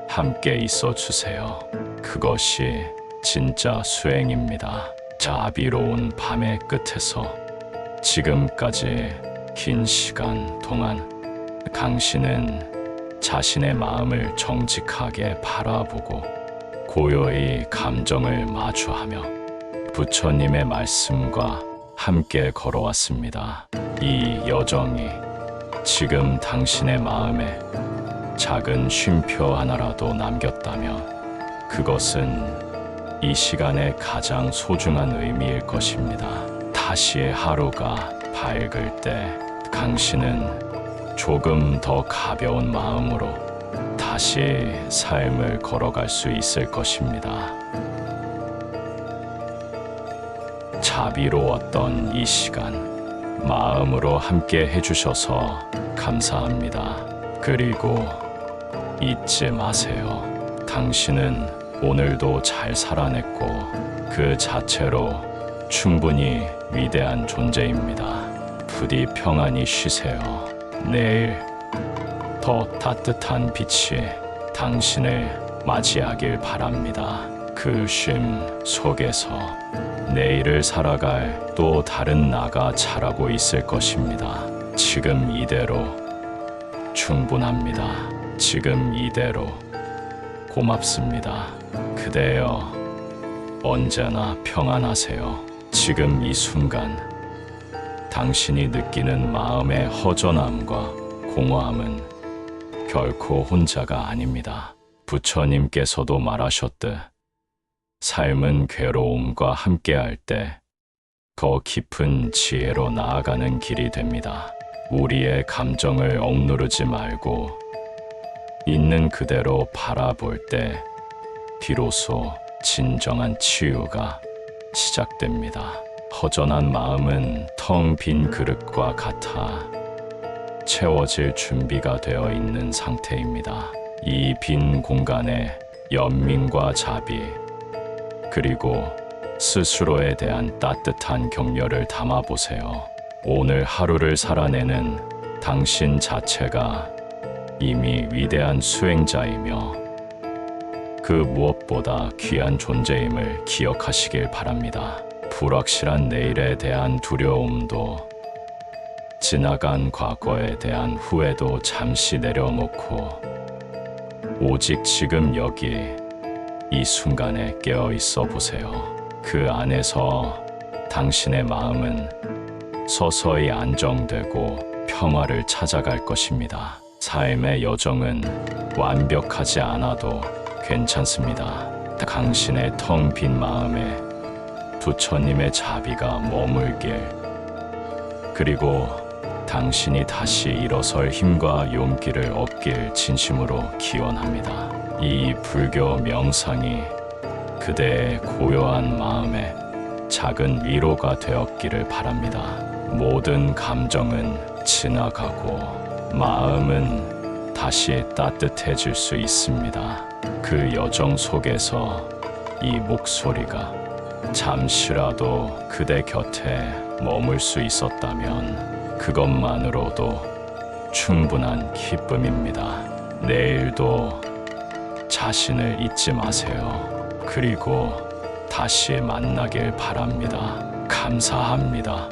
함께 있어 주세요. 그것이 진짜 수행입니다. 자비로운 밤의 끝에서 지금까지 긴 시간 동안 당신은 자신의 마음을 정직하게 바라보고 고요히 감정을 마주하며 부처님의 말씀과 함께 걸어왔습니다. 이 여정이 지금 당신의 마음에 작은 쉼표 하나라도 남겼다면 그것은 이 시간의 가장 소중한 의미일 것입니다. 다시 하루가 밝을 때 당신은 조금 더 가벼운 마음으로 다시 삶을 걸어갈 수 있을 것입니다. 자비로웠던 이 시간 마음으로 함께 해주셔서 감사합니다. 그리고 잊지 마세요. 당신은 오늘도 잘 살아냈고 그 자체로 충분히 위대한 존재입니다. 부디 평안히 쉬세요. 내일 더 따뜻한 빛이 당신을 맞이하길 바랍니다. 그 쉼 속에서 내일을 살아갈 또 다른 나가 자라고 있을 것입니다. 지금 이대로 충분합니다. 지금 이대로 고맙습니다. 그대여 언제나 평안하세요. 지금 이 순간 당신이 느끼는 마음의 허전함과 공허함은 결코 혼자가 아닙니다. 부처님께서도 말하셨듯 삶은 괴로움과 함께할 때 더 깊은 지혜로 나아가는 길이 됩니다. 우리의 감정을 억누르지 말고 있는 그대로 바라볼 때 비로소 진정한 치유가 시작됩니다. 허전한 마음은 텅 빈 그릇과 같아 채워질 준비가 되어 있는 상태입니다. 이 빈 공간에 연민과 자비, 그리고 스스로에 대한 따뜻한 격려를 담아보세요. 오늘 하루를 살아내는 당신 자체가 이미 위대한 수행자이며 그 무엇보다 귀한 존재임을 기억하시길 바랍니다. 불확실한 내일에 대한 두려움도 지나간 과거에 대한 후회도 잠시 내려놓고 오직 지금 여기 이 순간에 깨어 있어 보세요. 그 안에서 당신의 마음은 서서히 안정되고 평화를 찾아갈 것입니다. 삶의 여정은 완벽하지 않아도 괜찮습니다. 당신의 텅 빈 마음에 부처님의 자비가 머물길, 그리고 당신이 다시 일어설 힘과 용기를 얻길 진심으로 기원합니다. 이 불교 명상이 그대의 고요한 마음에 작은 위로가 되었기를 바랍니다. 모든 감정은 지나가고 마음은 다시 따뜻해질 수 있습니다. 그 여정 속에서 이 목소리가 잠시라도 그대 곁에 머물 수 있었다면 그것만으로도 충분한 기쁨입니다. 내일도 자신을 잊지 마세요. 그리고 다시 만나길 바랍니다. 감사합니다.